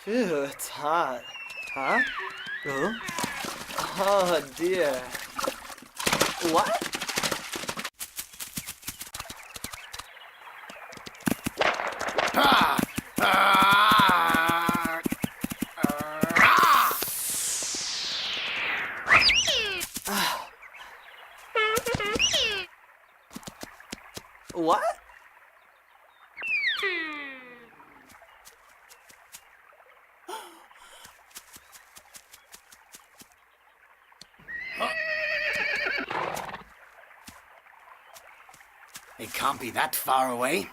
Phew, it's hot. Huh? Oh? Oh, dear. What? Ah! Ah! Ah! What? It can't be that far away.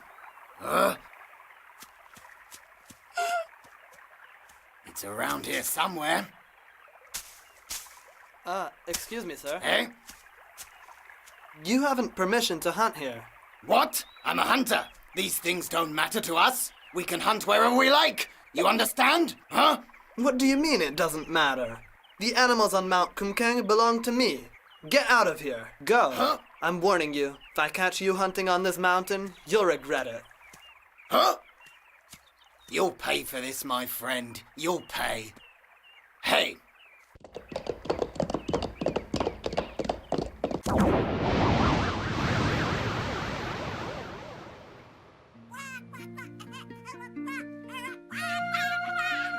It's around here somewhere. Excuse me, sir. Eh? You haven't permission to hunt here. What? I'm a hunter. These things don't matter to us. We can hunt wherever we like. You understand? Huh? What do you mean it doesn't matter? The animals on Mount Kumkang belong to me. Get out of here. Go. Huh? I'm warning you. If I catch you hunting on this mountain, you'll regret it. Huh? You'll pay for this, my friend. You'll pay. Hey! Here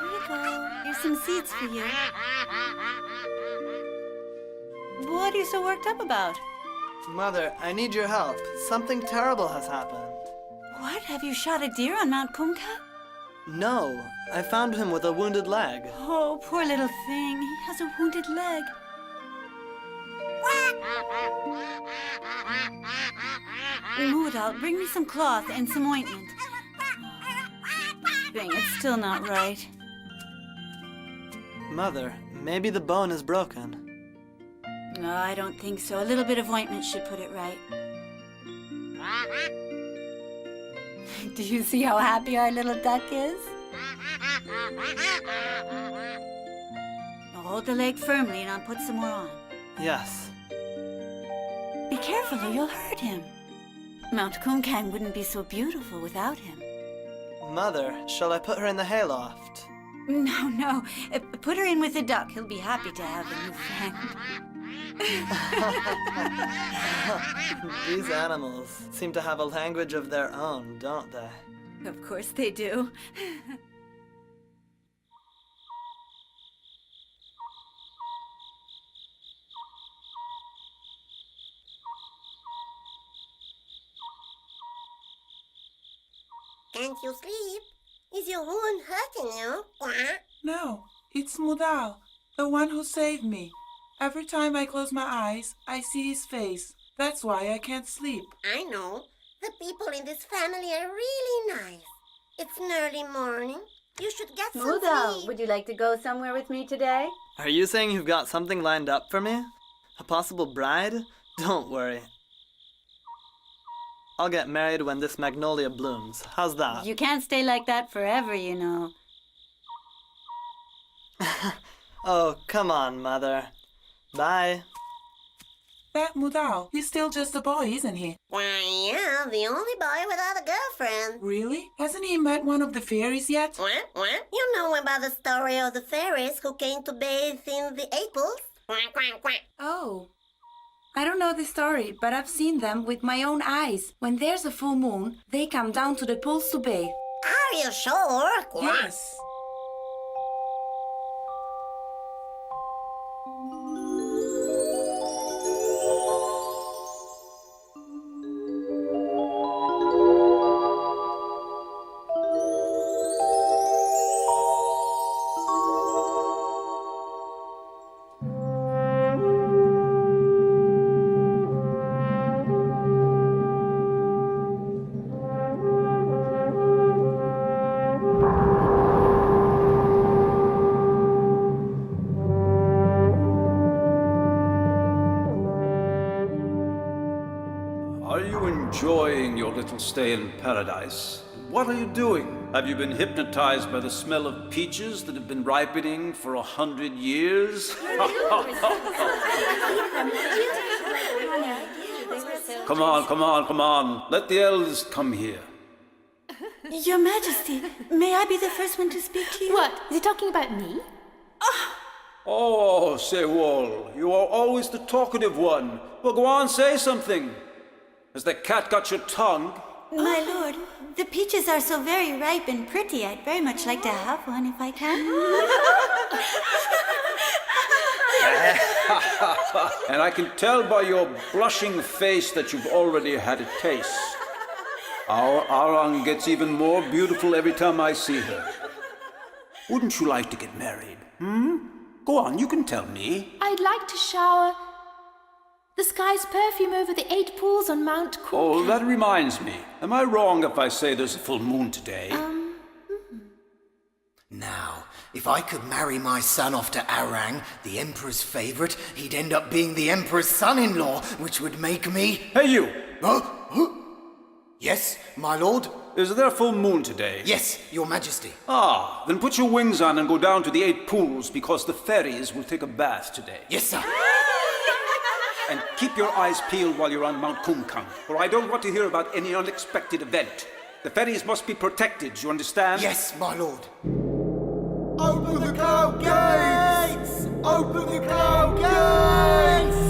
you go. Here's some seeds for you. What are you so worked up about? Mother, I need your help. Something terrible has happened. What? Have you shot a deer on Mount Kumka? No, I found him with a wounded leg. Oh, poor little thing. He has a wounded leg. Moodal, bring me some cloth and some ointment. Thing, it's still not right. Mother, maybe the bone is broken. No, I don't think so. A little bit of ointment should put it right. Do you see how happy our little duck is? Now hold the leg firmly and I'll put some more on. Yes. Be careful or you'll hurt him. Mount Kumkang wouldn't be so beautiful without him. Mother, shall I put her in the hayloft? No. Put her in with the duck. He'll be happy to have a new friend. These animals seem to have a language of their own, don't they? Of course they do. Can't you sleep? Is your wound hurting you? Quack? No, it's Mudal, the one who saved me. Every time I close my eyes, I see his face. That's why I can't sleep. I know. The people in this family are really nice. It's an early morning. You should get some Moodal, sleep. would you like to go somewhere with me today? Are you saying you've got something lined up for me? A possible bride? Don't worry. I'll get married when this magnolia blooms. How's that? You can't stay like that forever, you know. Oh, come on, Mother. Bye. That Mudal, he's still just a boy, isn't he? Why, yeah, the only boy without a girlfriend. Really? Hasn't he met one of the fairies yet? What? You know about the story of the fairies who came to bathe in the apples? Quack, quack, quack. Oh. I don't know the story, but I've seen them with my own eyes. When there's a full moon, they come down to the pools to bathe. Are you sure? Quack. Yes. Are you enjoying your little stay in paradise? what are you doing? Have you been hypnotized by the smell of peaches that have been ripening for 100 years? Come on. Let the elders come here. Your Majesty, may I be the first one to speak to you? What? Is he talking about me? Oh, Sewol, you are always the talkative one. Well, go on, say something. Has the cat got your tongue? My lord, the peaches are so very ripe and pretty. I'd very much like to have one if I can. And I can tell by your blushing face that you've already had a taste. Our Arang gets even more beautiful every time I see her. Wouldn't you like to get married? Go on, you can tell me. I'd like to shower the sky's perfume over the 8 pools on Mount Kumkang. Oh, that reminds me. Am I wrong if I say there's a full moon today? Now, if I could marry my son off to Arang, the Emperor's favorite, he'd end up being the Emperor's son-in-law, which would make me... Hey, you! Huh? Yes, my lord? Is there a full moon today? Yes, your majesty. Ah, then put your wings on and go down to the 8 pools because the fairies will take a bath today. Yes, sir. And keep your eyes peeled while you're on Mount Kumkang, for I don't want to hear about any unexpected event. The fairies must be protected, you understand? Yes, my lord. Open the cloud gates! Open the cloud gates!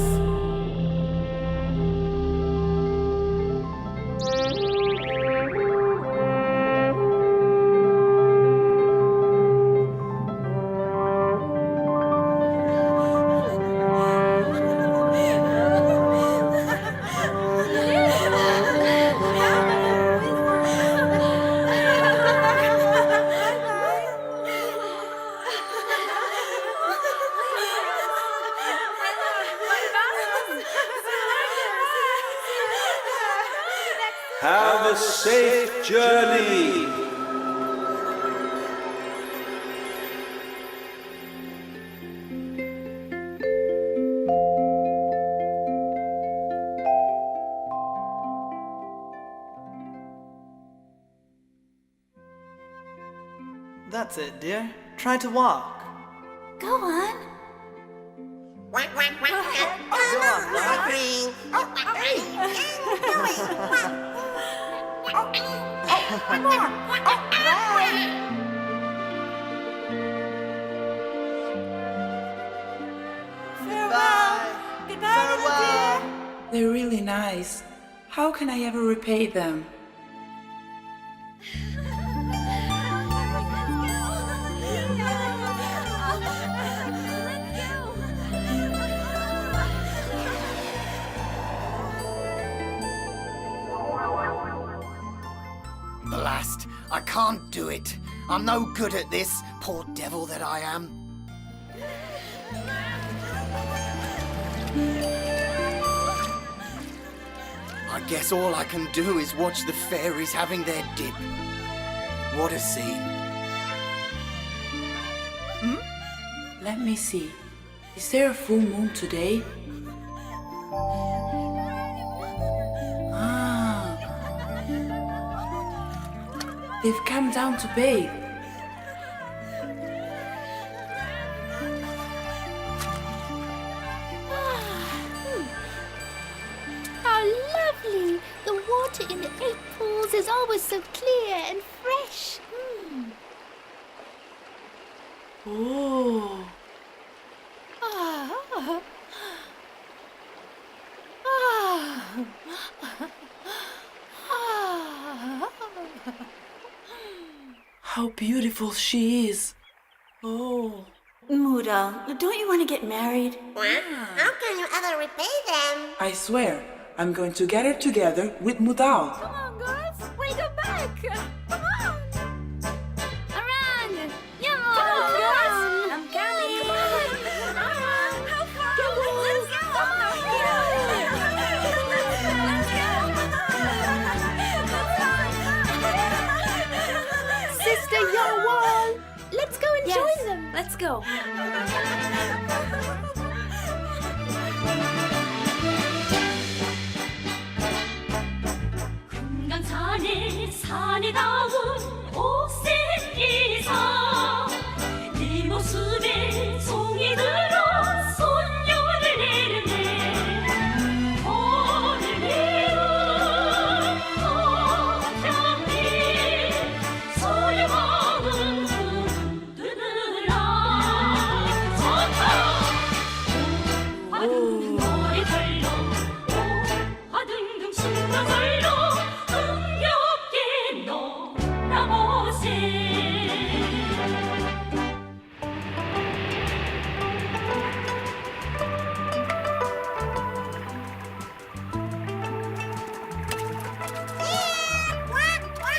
Have a safe journey! That's it, dear. Try to walk. Go on. Quack, quack, quack, quack. Come on, Ring. Farewell. Goodbye, little dear. They're really nice. How can I ever repay them? Blast! I can't do it. I'm no good at this, poor devil that I am. I guess all I can do is watch the fairies having their dip. What a scene. Let me see. Is there a full moon today? Ah. They've come down to bathe. How lovely! The water in the 8 pools is always so clear and fresh. Oh. Ah. How beautiful she is. Oh. Muda, don't you want to get married? What? How can you ever repay them? I swear, I'm going to get her together with Mudal. Come on, guys! Wake up back! Come on! Around! Yeah! Come on, guys! I'm coming. Come on! How far? Let's go! Sister Yawal! Let's go and join them! Let's go. 금강산에 사내다운 옥색 이상 네 모습에 송이 들어 손녀를 내르네 오늘 이름 어차피 소유마음 흔드느라 좋다 화둥둥 노래 절로 화둥둥 신나 절로 흥겹게 놀아보세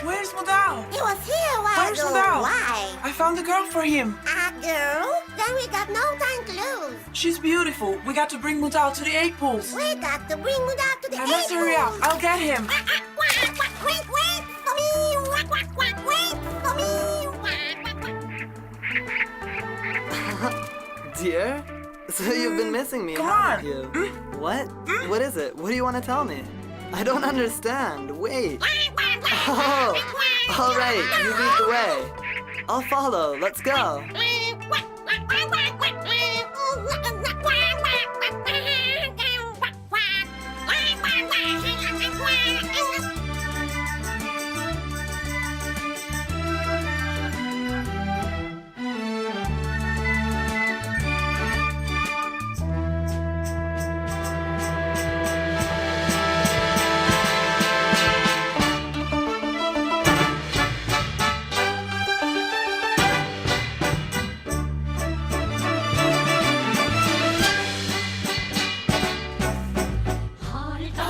Where's Modal? He was here a while Where's ago. Modal? Why? I found a girl for him. A girl? Then we got no time to lose. She's beautiful. We got to bring Modal to the 8 pools. We got to bring Muda to the I must hurry up. I'll get him. Wait, wait for me. Wait for me. Dear? So you've been missing me, Come haven't on. you? What? What is it? What do you want to tell me? I don't understand. Wait. Oh, all right. You lead the way. I'll follow. Let's go.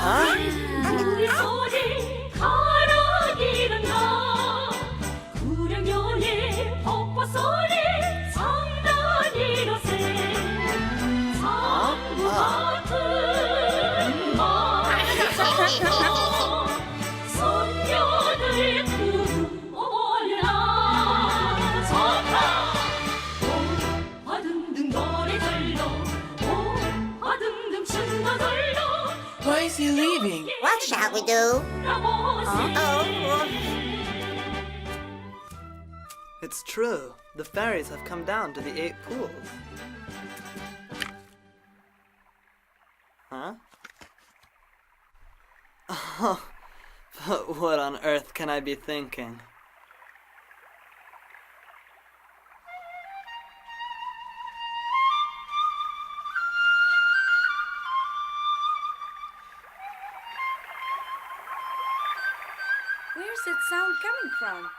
우리 소리 가라기는 나 구령연의 벚꽃 소리 장단이로세 상부 같은 마음에서 손녀들 부어올라 좋다 화둥둥 노래 절로 화둥둥 춤도 절로 Why is he leaving? What shall we do? It's true. The fairies have come down to the 8 pools. Huh? Oh, but what on earth can I be thinking? Where's that sound coming from?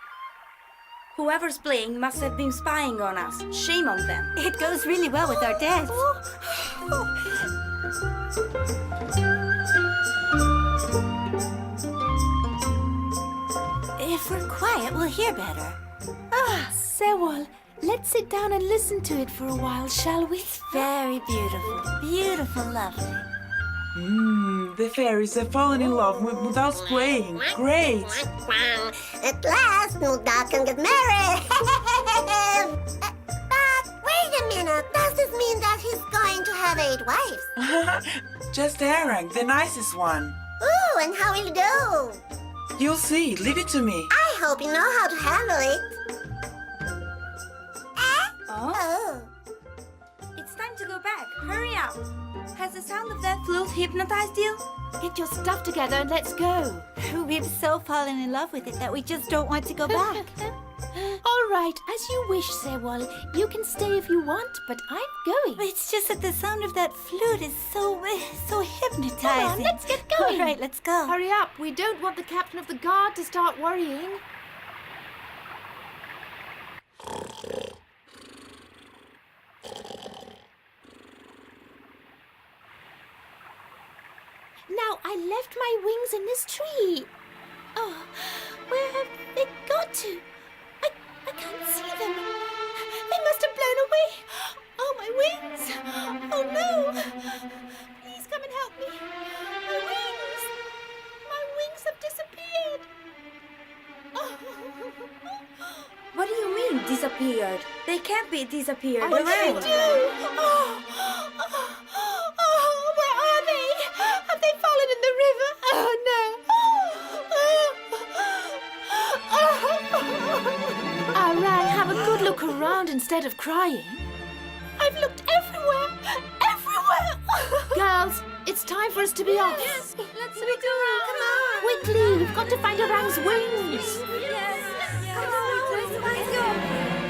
Whoever's playing must have been spying on us. Shame on them. It goes really well with our dance. If we're quiet, we'll hear better. Sewol, let's sit down and listen to it for a while, shall we? Very beautiful. Beautiful, lovely. The fairies have fallen in love with Modal's playing. Great. At last, Muda can get married. But wait a minute. Does this mean that he's going to have 8 wives? Just Arang, the nicest one. Ooh, and how will he do? You'll see. Leave it to me. I hope you know how to handle it. Oh? It's time to go back. Hurry up. Has the sound of that flute hypnotized you? Get your stuff together and let's go. We've so fallen in love with it that we just don't want to go back. All right, as you wish, Sewol. You can stay if you want, but I'm going. It's just that the sound of that flute is so hypnotizing. Come on, let's get going. All right, let's go. Hurry up. We don't want the captain of the guard to start worrying. Now, I left my wings in this tree. Oh, where have they got to? I can't see them. They must have blown away. Oh, my wings. Oh, no. Please come and help me. My wings. My wings have disappeared. Oh. What do you mean, disappeared? They can't be disappeared. What do we do? Oh, where are they? Have they fallen in the river? Oh, no. instead of crying. I've looked everywhere, everywhere. Girls, it's time for us to be off. Yes, let's look around. Come on. Quickly, we've got to find Orang's wings. Yes. Come on, let's go.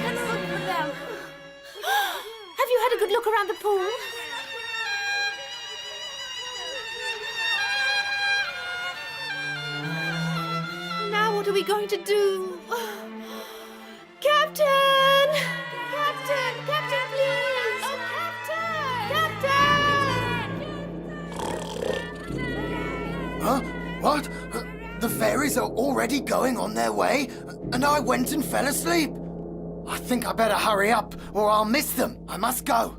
Let's look for them. Have you had a good look around the pool? Now what are we going to do? Captain! Captain! Captain, please! Oh, Captain! Huh? What? The fairies are already going on their way, and I went and fell asleep. I think I better hurry up, or I'll miss them. I must go.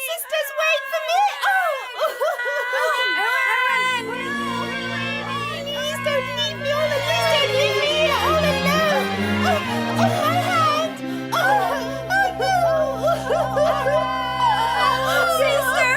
Sisters, wait for me! Please don't leave me all alone! Please don't leave me all alone! My hand! Sister!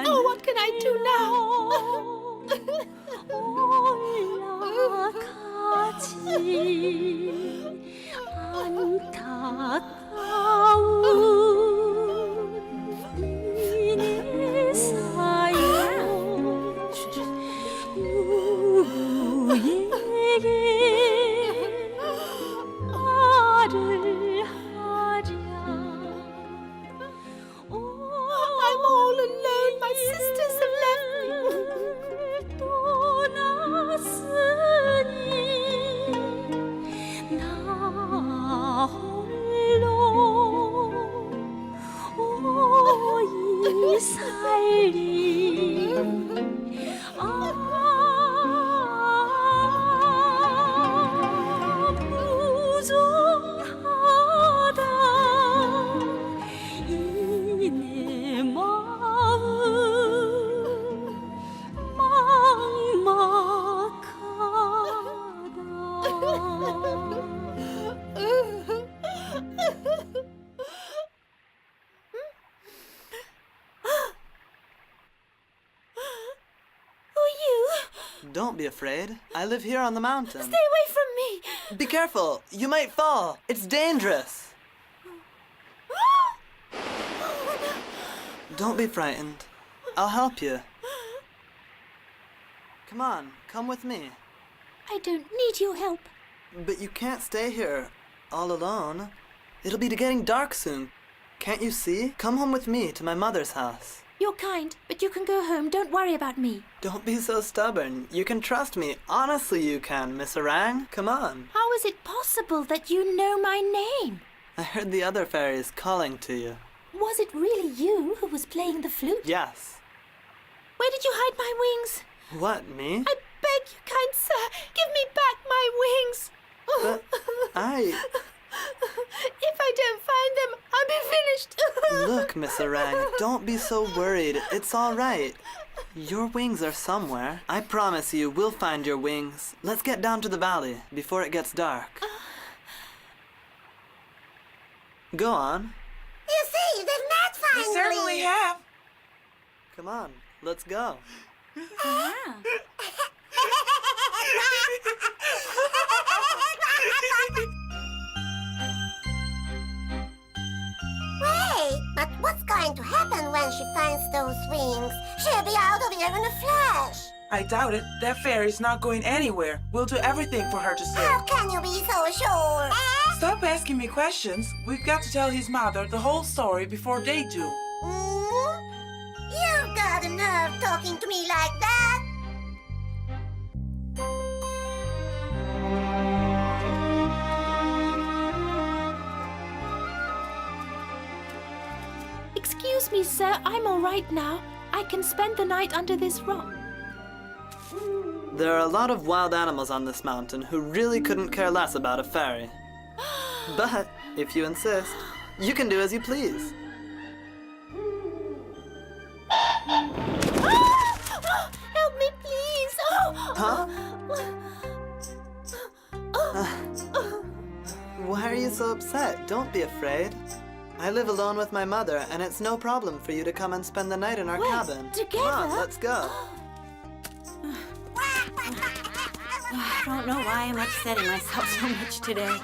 Oh, what can I do I'm all alone. My sisters have left me. Don't be afraid. I live here on the mountain. Stay away from me. Be careful. You might fall. It's dangerous. Don't be frightened. I'll help you. Come on, come with me. I don't need your help. But you can't stay here all alone. It'll be getting dark soon. Can't you see? Come home with me to my mother's house. You're kind, but you can go home. Don't worry about me. Don't be so stubborn. You can trust me. Honestly, you can, Miss Orang. Come on. How is it possible that you know my name? I heard the other fairies calling to you. Was it really you who was playing the flute? Yes. Where did you hide my wings? What, me? I beg you, kind sir, give me back my wings. If I don't find them, I'll be finished. Look, Miss Orang, don't be so worried. It's all right. Your wings are somewhere. I promise you, we'll find your wings. Let's get down to the valley before it gets dark. Go on. You see, they've met You finally. certainly have. Come on, let's go. Wait, but what's going to happen when she finds those wings? She'll be out of here in a flash. I doubt it. That fairy's not going anywhere. We'll do everything for her to How save. can you be so sure? Stop asking me questions. We've got to tell his mother the whole story before they do. You've got a nerve talking to me like that. Excuse me, sir. I'm all right now. I can spend the night under this rock. There are a lot of wild animals on this mountain who really couldn't care less about a fairy. But, if you insist, you can do as you please. Help me, please! Huh? Why are you so upset? Don't be afraid. I live alone with my mother, and it's no problem for you to come and spend the night in our Wait, cabin. together? Come on, let's go. I don't know why I'm upsetting myself so much today.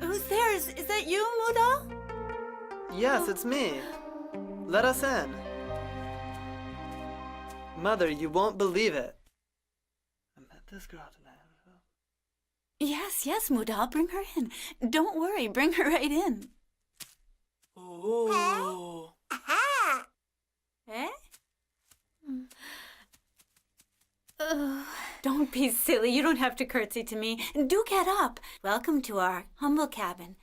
Who's there? Is that you, Mudal? Yes, it's me. Let us in. Mother, you won't believe it. I met this girl tonight. Yes, Mudal, bring her in. Don't worry, bring her right in. Oh. Eh? Don't be silly. You don't have to curtsy to me. Do get up. Welcome to our humble cabin.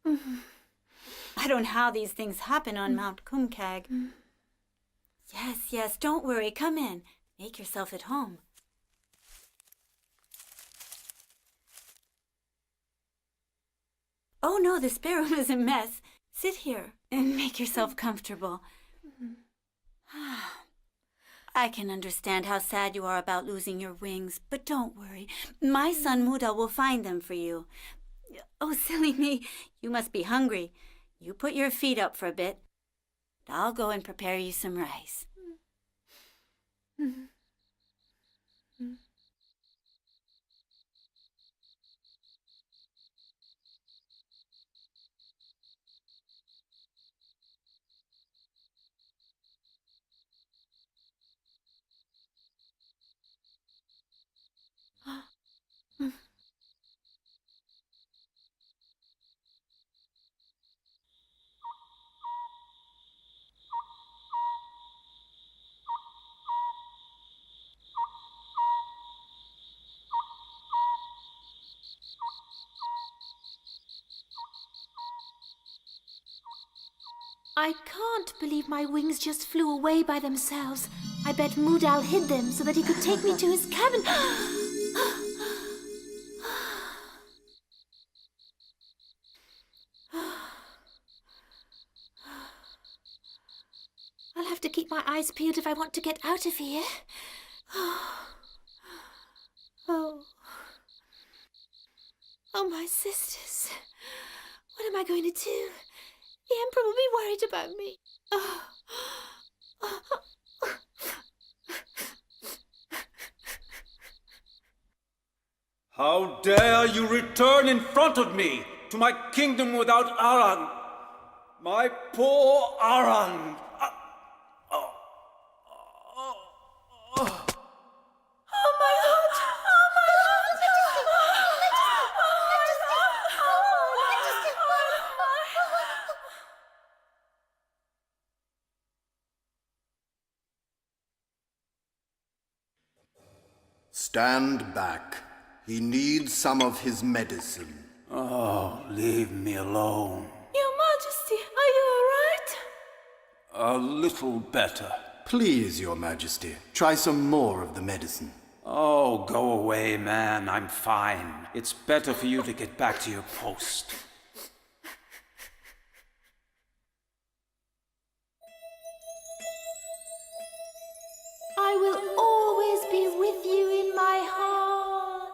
I don't know how these things happen on Mount Kumkag. Yes, don't worry. Come in. Make yourself at home. Oh no, the spare room is a mess. Sit here and make yourself comfortable. I can understand how sad you are about losing your wings, but don't worry. My son Mudal will find them for you. Oh, silly me. You must be hungry. You put your feet up for a bit. I'll go and prepare you some rice. I can't believe my wings just flew away by themselves. I bet Mudal hid them so that he could take me to his cabin. I'll have to keep my eyes peeled if I want to get out of here. Oh, my sisters. What am I going to do? The Emperor will be worried about me. How dare you return in front of me to my kingdom without Aran? My poor Aran! Stand back. He needs some of his medicine. Oh, leave me alone. Your Majesty, are you all right? A little better. Please, Your Majesty, try some more of the medicine. Oh, go away, man. I'm fine. It's better for you to get back to your post. I will always be with you in my heart.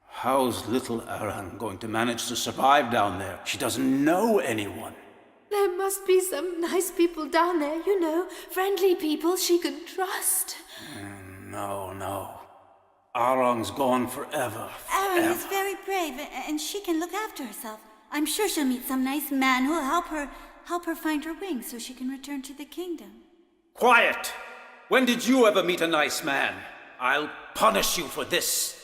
How's little Aran going to manage to survive down there? She doesn't know anyone. There must be some nice people down there, you know, friendly people she can trust. No. Arang's gone forever. Aran is very brave, and she can look after herself. I'm sure she'll meet some nice man who'll help her find her wings so she can return to the kingdom. Quiet! When did you ever meet a nice man? I'll punish you for this.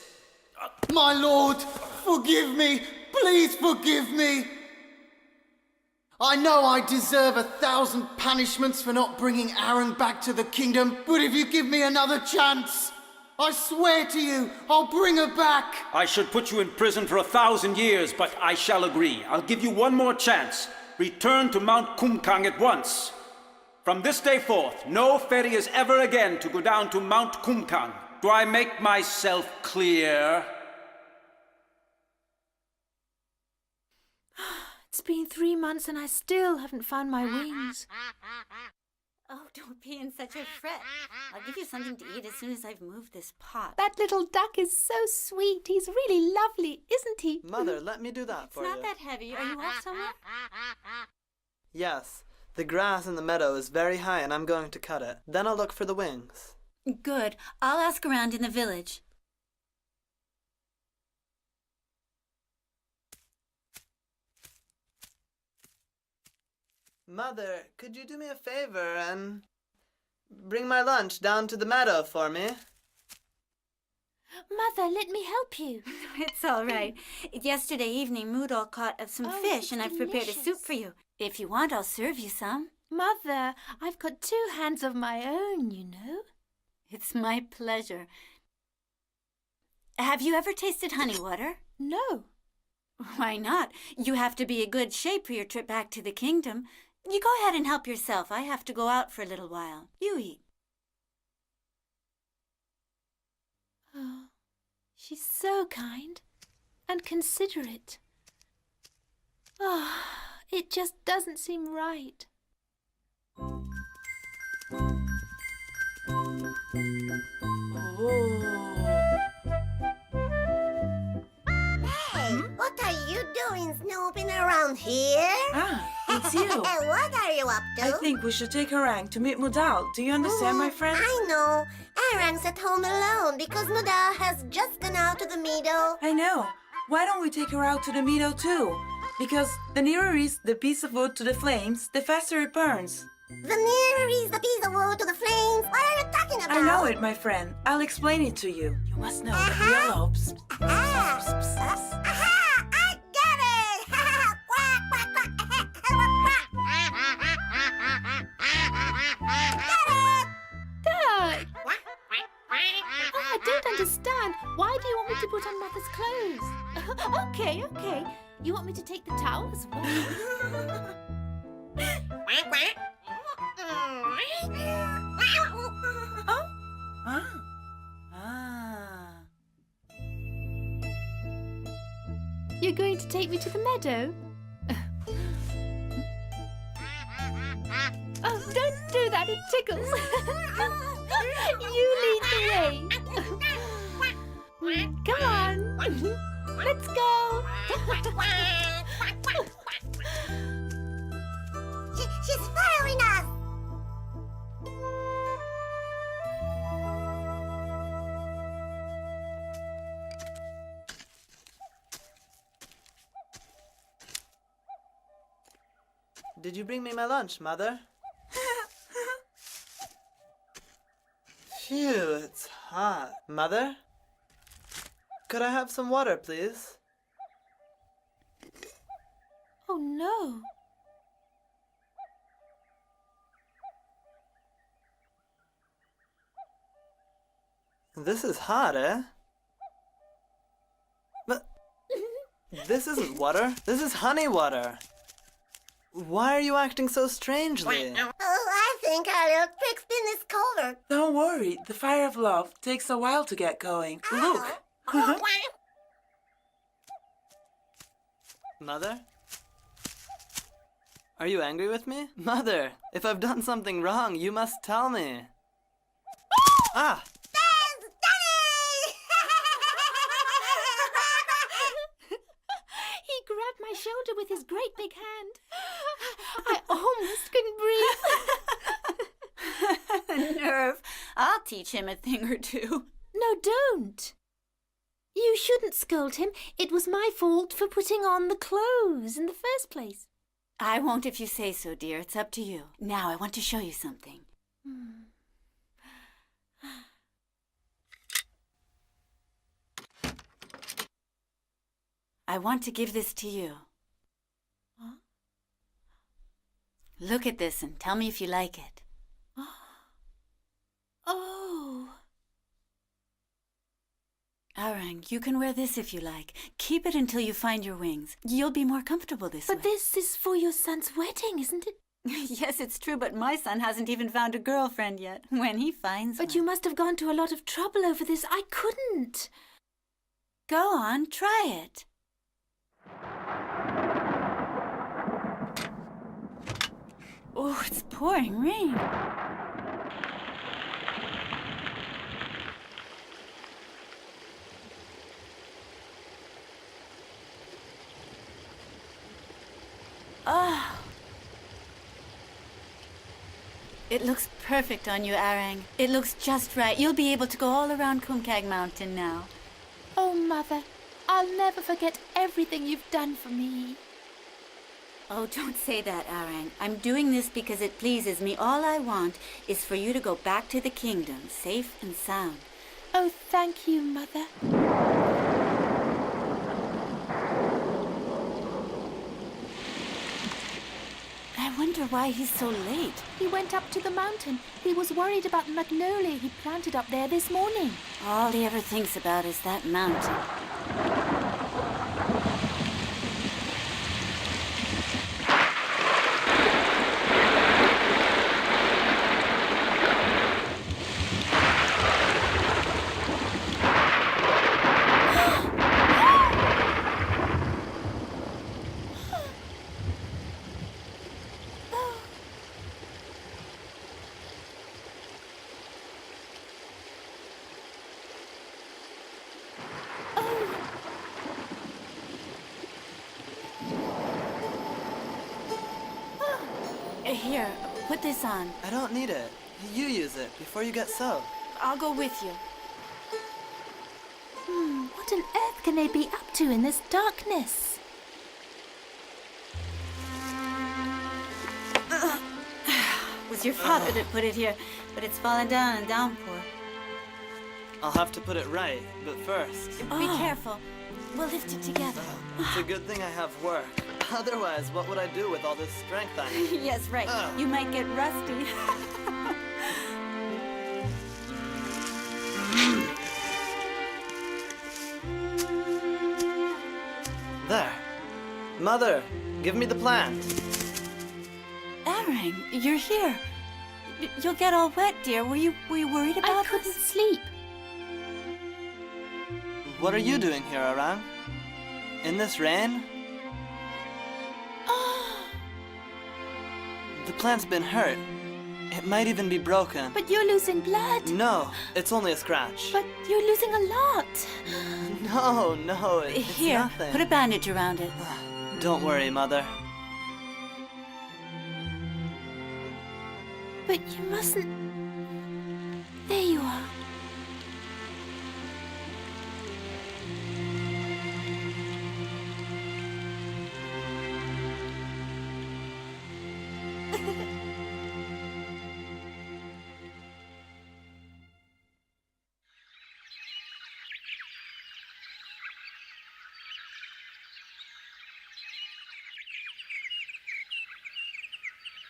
My lord, forgive me. Please forgive me. I know I deserve 1,000 punishments for not bringing Aran back to the kingdom, but if you give me another chance, I swear to you, I'll bring her back. I should put you in prison for 1,000 years, but I shall agree. I'll give you one more chance. Return to Mount Kumkang at once. From this day forth, no ferry is ever again to go down to Mount Kumkang. Do I make myself clear? It's been 3 months and I still haven't found my wings. Oh, don't be in such a fret. I'll give you something to eat as soon as I've moved this pot. That little duck is so sweet. He's really lovely, isn't he? Mother, let me do that It's for you. not that heavy. Are you off somewhere? Yes. The grass in the meadow is very high and I'm going to cut it. Then I'll look for the wings. Good. I'll ask around in the village. Mother, could you do me a favor and bring my lunch down to the meadow for me? Mother, let me help you. It's all right. Yesterday evening, Moodle caught some fish, it's and I've prepared a soup delicious. for you. If you want, I'll serve you some. Mother, I've got 2 hands of my own, you know. It's my pleasure. Have you ever tasted honey water? No. Why not? You have to be in good shape for your trip back to the kingdom. You go ahead and help yourself. I have to go out for a little while. You eat. Oh, she's so kind and considerate. Oh, it just doesn't seem right. Hey, what are you doing snooping around here? Ah, it's you. What are you up to? I think we should take Orang to meet Mudal. Do you understand, my friend? I know. Arang's at home alone because Muda has just gone out to the meadow. I know. Why don't we take her out to the meadow too? Because the nearer is the piece of wood to the flames, the faster it burns. The nearer is the piece of wood to the flames. What are you talking about? I know it, my friend. I'll explain it to you. You must know that we are lobes. Aha! Aha! I get it! Quack, quack, quack. Quack. Get it! Dad! Oh, I don't understand. Why do you want me to put on Mother's clothes? Okay. You want me to take the towel as well? Quack, quack. You're going to take me to the meadow? Oh, don't do that. It tickles. You lead the way. Come on. Let's go. She's following us. Did you bring me my lunch, Mother? Phew, it's hot. Mother? Could I have some water, please? Oh, no. This is hot, eh? But this isn't water. This is honey water. Why are you acting so strangely? Oh, I think our little Crickspin is covered. Don't worry. The fire of love takes a while to get going. Look. Mother? Are you angry with me? Mother, if I've done something wrong, you must tell me. Ah! He grabbed my shoulder with his great big hand. I almost couldn't breathe. Nerve. I'll teach him a thing or two. No, don't. You shouldn't scold him. It was my fault for putting on the clothes in the first place. I won't if you say so, dear. It's up to you. Now I want to show you something. I want to give this to you. Huh? Look at this and tell me if you like it. Oh. Arang, you can wear this if you like. Keep it until you find your wings. You'll be more comfortable this way. But this is for your son's wedding, isn't it? Yes, it's true, but my son hasn't even found a girlfriend yet. When he finds But one. you must have gone to a lot of trouble over this. I couldn't. Go on, try it. Oh, it's pouring rain. Oh. It looks perfect on you, Arang. It looks just right. You'll be able to go all around Kumkag Mountain now. Oh, Mother, I'll never forget everything you've done for me. Oh, don't say that, Arang. I'm doing this because it pleases me. All I want is for you to go back to the kingdom, safe and sound. Oh, thank you, Mother. I wonder why he's so late. He went up to the mountain. He was worried about the magnolia he planted up there this morning. All he ever thinks about is that mountain. Here, put this on. I don't need it. You use it before you get soaked. I'll go with you. What on earth can they be up to in this darkness? It was your father that put it here, but it's fallen down in downpour. I'll have to put it right, but first, Be careful. We'll lift it together. it's a good thing I have work. Otherwise, what would I do with all this strength I need? Yes, right. You might get rusty. There. Mother, give me the plant. Arang, you're here. You'll get all wet, dear. Were you worried I about couldn't this? sleep. What are you doing here, Arang? In this rain? The plant's been hurt. It might even be broken. But you're losing blood. No, it's only a scratch. But you're losing a lot. No, it's Here, nothing. put a bandage around it. Don't worry, Mother. But you mustn't. There you are.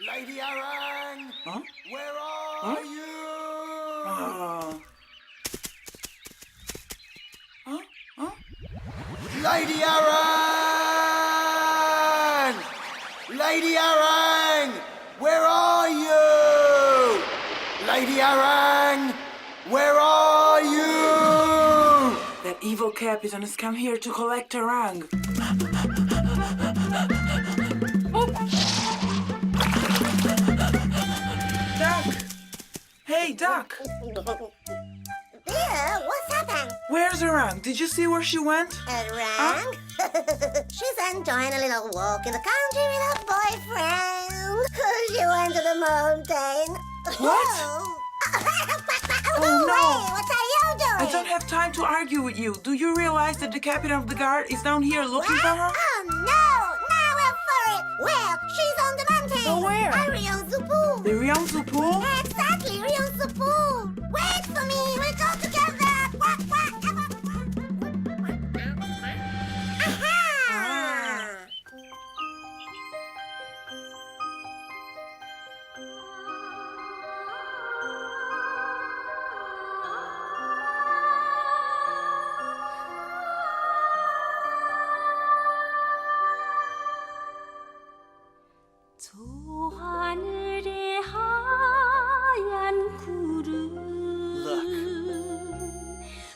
Lady Arang! Huh? Where are you? Lady Arang! Lady Arang! Where are you? Lady Arang! Where are you? That evil Capitan has come here to collect Arang. Duck! Hey, Duck! There, what's happened? Where's Arang? Did you see where she went? Rang? She's enjoying a little walk in the country with her boyfriend. She went to the mountain. What? Oh, no. What are you doing? I don't have time to argue with you. Do you realize that the captain of the guard is down here looking for her? Oh, no! Now we're for it! Well, she's on the mountain! Oh, where? At Ryongsu-pu! The Ryongsu pool? Exactly, Ryongsu-pu! Wait for me! We'll go together! Quack, quack! Aha!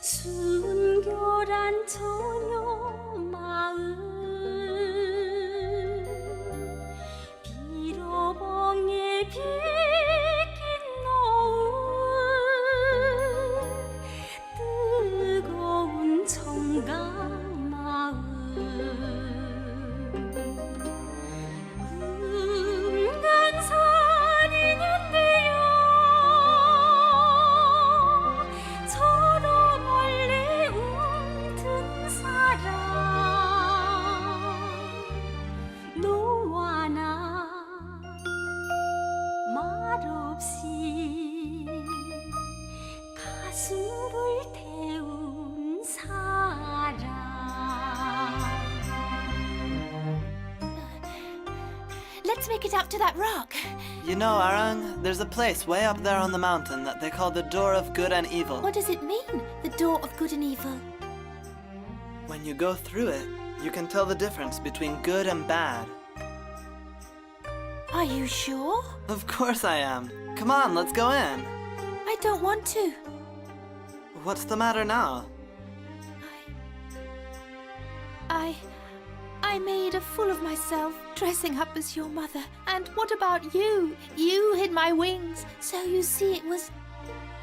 순결한 처녀 마음 비로봉에 비긴 노을 뜨거운 청강 마음 금강산이 있는데요 저로 멀리 웃는 사람 너와 나 말없이 가슴 불태운 사랑 Let's make it up to that rock. You know, Arang, there's a place way up there on the mountain that they call the Door of Good and Evil. What does it mean, the door of good and evil? When you go through it, you can tell the difference between good and bad. Are you sure? Of course I am. Come on, let's go in. I don't want to. What's the matter now? I made a fool of myself dressing up as your mother. And what about you? You hid my wings, so you see it was...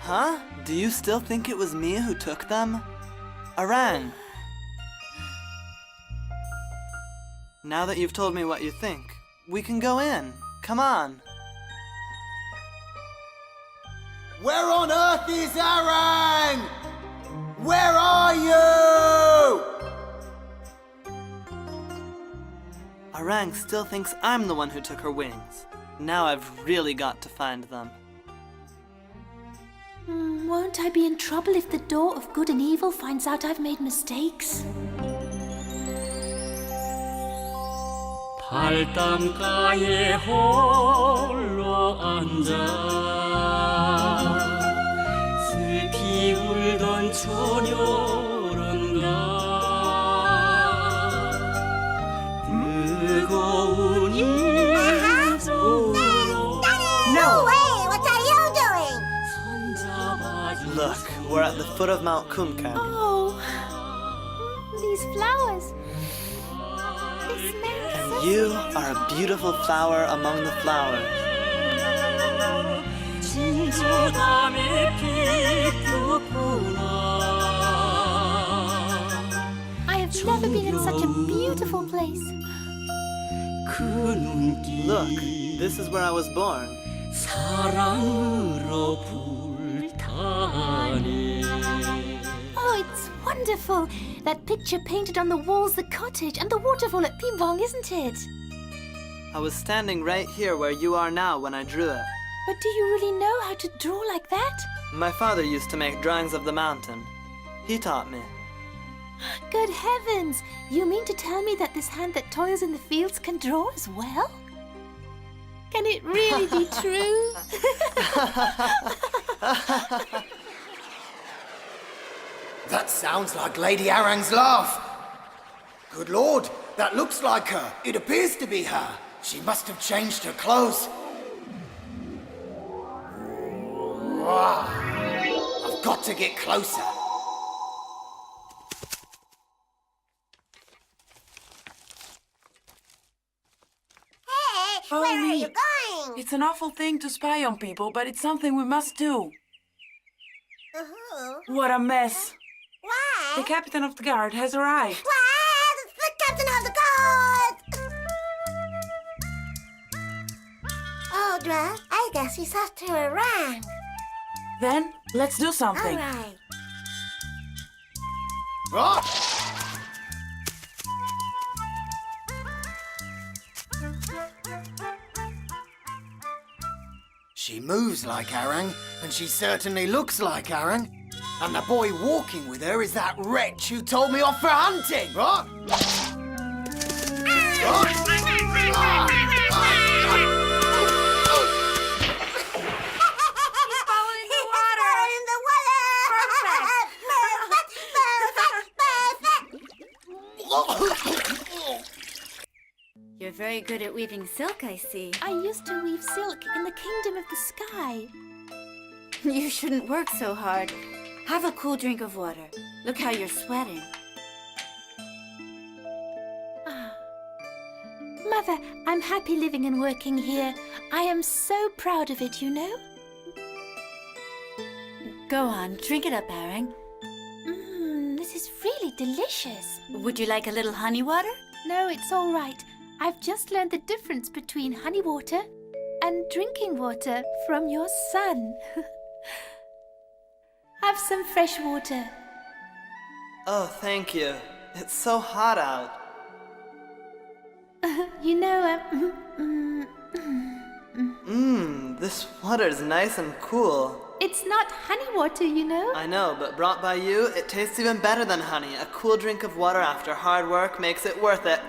Huh? Do you still think it was me who took them? Arang! Now that you've told me what you think, we can go in. Come on. Where on earth is Arang? Where are you? Arang still thinks I'm the one who took her wings. Now I've really got to find them. Won't I be in trouble if the door of good and evil finds out I've made mistakes? 발담가에 홀로 앉아 슬피 울던 처녀란가 뜨거운 인조로 No way! What are you doing? 손잡아준 Look, we're at the foot of Mount Kumkang. Oh, these flowers. They smell so You are a beautiful flower among the flowers. 진저담에 피었구나 I have never been in such a beautiful place. 그 눈길 Look, this is where I was born. 사랑으로 불타네 Oh, it's wonderful. That picture painted on the walls, the cottage, and the waterfall at Pimbong, isn't it? I was standing right here where you are now when I drew it. But do you really know how to draw like that? My father used to make drawings of the mountain. He taught me. Good heavens! You mean to tell me that this hand that toils in the fields can draw as well? Can it really be true? That sounds like Lady Arang's laugh. Good Lord, that looks like her. It appears to be her. She must have changed her clothes. Wow. I've got to get closer. Hey, Follow where are me. you going? It's an awful thing to spy on people, but it's something we must do. What a mess. Why? The captain of the guard has arrived. What? The captain of the guard! Audra, I guess he's after a rank. Then, let's do something. All right. Ah! She moves like Arang, and she certainly looks like Arang. And the boy walking with her is that wretch who told me off for hunting. Ah! Ah! You're very good at weaving silk, I see. I used to weave silk in the kingdom of the sky. You shouldn't work so hard. Have a cool drink of water. Look how you're sweating. Mother, I'm happy living and working here. I am so proud of it, you know. Go on, drink it up, Arang. This is really delicious. Would you like a little honey water? No, it's all right. I've just learned the difference between honey water and drinking water from your son. Have some fresh water. Oh, thank you. It's so hot out. You know, This water's nice and cool. it's not honey water, you know. I know, but brought by you, it tastes even better than honey. A cool drink of water after hard work makes it worth it.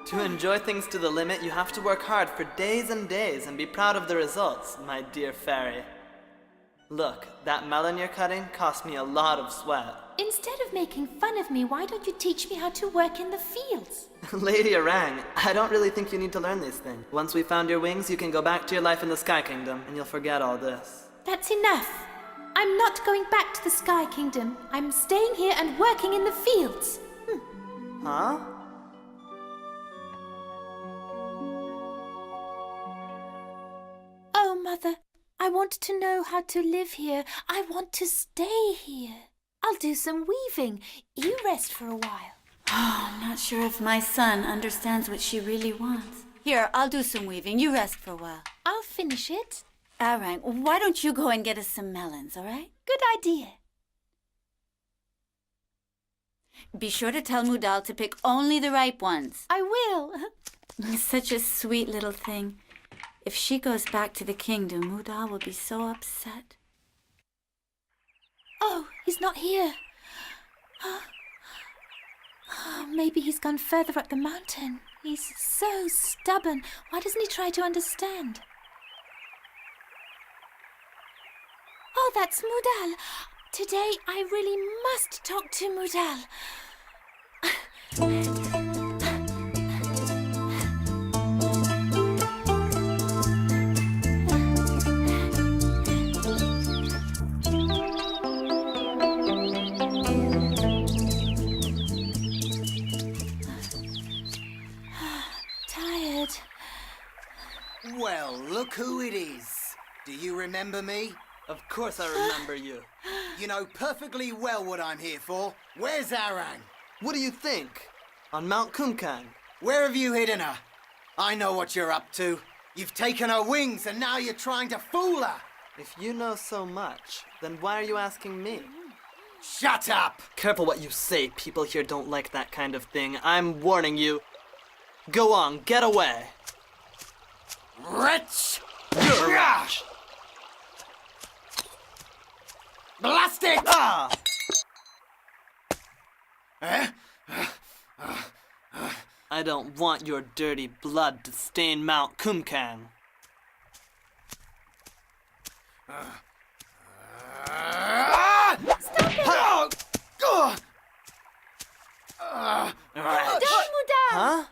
To enjoy things to the limit, you have to work hard for days and days and be proud of the results, my dear fairy. Look, that melon you're cutting cost me a lot of sweat. Instead of making fun of me, why don't you teach me how to work in the fields? Lady Orang, I don't really think you need to learn these things. Once we found your wings, you can go back to your life in the Sky Kingdom, and you'll forget all this. That's enough. I'm not going back to the Sky Kingdom. I'm staying here and working in the fields. Huh? Oh, Mother, I want to know how to live here. I want to stay here. I'll do some weaving. You rest for a while. Oh, I'm not sure if my son understands what she really wants. Here, I'll do some weaving. You rest for a while. I'll finish it. Arang, why don't you go and get us some melons, all right? Good idea. Be sure to tell Mudal to pick only the ripe ones. I will. Such a sweet little thing. If she goes back to the kingdom, Mudal will be so upset. Oh, he's not here. Oh, maybe he's gone further up the mountain. He's so stubborn. Why doesn't he try to understand? Oh, that's Mudal. Today I really must talk to Mudal. Tired. Well, look who it is. Do you remember me? Of course I remember you. You know perfectly well what I'm here for. Where's Arang? What do you think? On Mount Kumkang. Where have you hidden her? I know what you're up to. You've taken her wings and now you're trying to fool her. If you know so much, then why are you asking me? Shut up! Careful what you say. People here don't like that kind of thing. I'm warning you. Go on, get away. Wretch! You're a wretch. Blast it! Ah! I don't want your dirty blood to stain Mount Kumkang. Stop it! Mudal! Huh?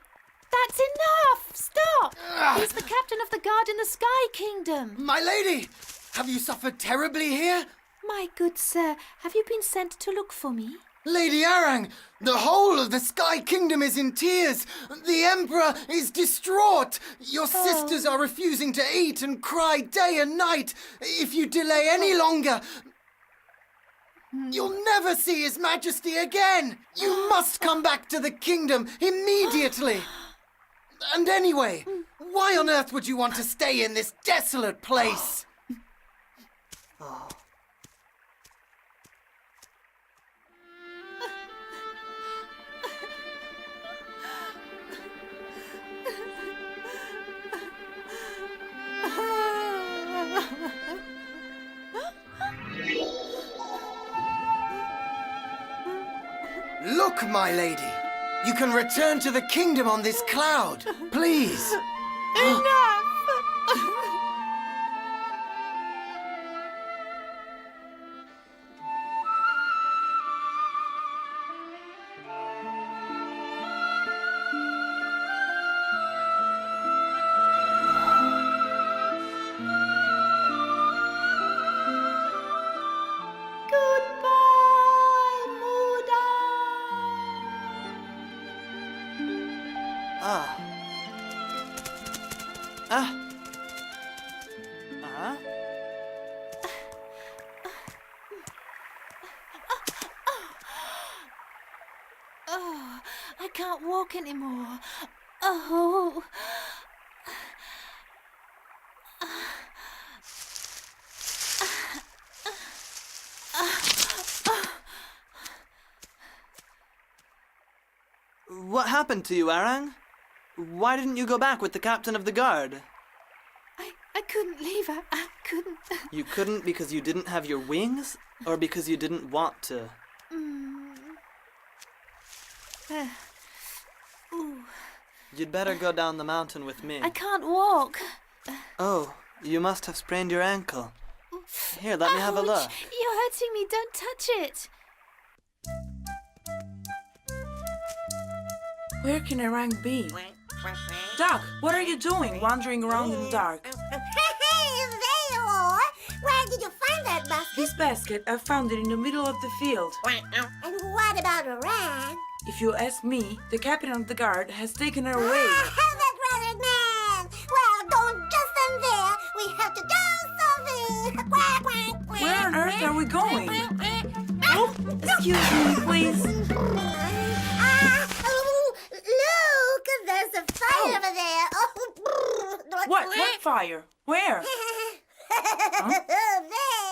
That's enough! Stop! He's the captain of the guard in the Sky Kingdom. My lady! Have you suffered terribly here? My good sir, have you been sent to look for me? Lady Arang, the whole of the Sky Kingdom is in tears. The Emperor is distraught. Your sisters are refusing to eat and cry day and night. If you delay any longer, you'll never see His Majesty again. You must come back to the kingdom immediately. And anyway, why on earth would you want to stay in this desolate place? Look, my lady. You can return to the kingdom on this cloud. Please. Enough! Oh, I can't walk anymore. Oh. What happened to you, Arang? Why didn't you go back with the captain of the guard? I couldn't leave. I couldn't. You couldn't because you didn't have your wings? Or because you didn't want to? Ooh. You'd better go down the mountain with me. I can't walk. Oh, you must have sprained your ankle. Here, let me have a Ouch. look. You're hurting me. Don't touch it. Where can Arang be? Duck, what are you doing wandering around in the dark? Hey, there you are. Where did you find that basket? This basket, I found it in the middle of the field. And what about Orang? If you ask me, the captain of the guard has taken her away. That rabbit man! Well, don't just stand there. We have to do something. Quack, quack, quack. Where on earth are we going? Oh, excuse me, please. Look, there's a fire over there. Oh, What fire? Where? There.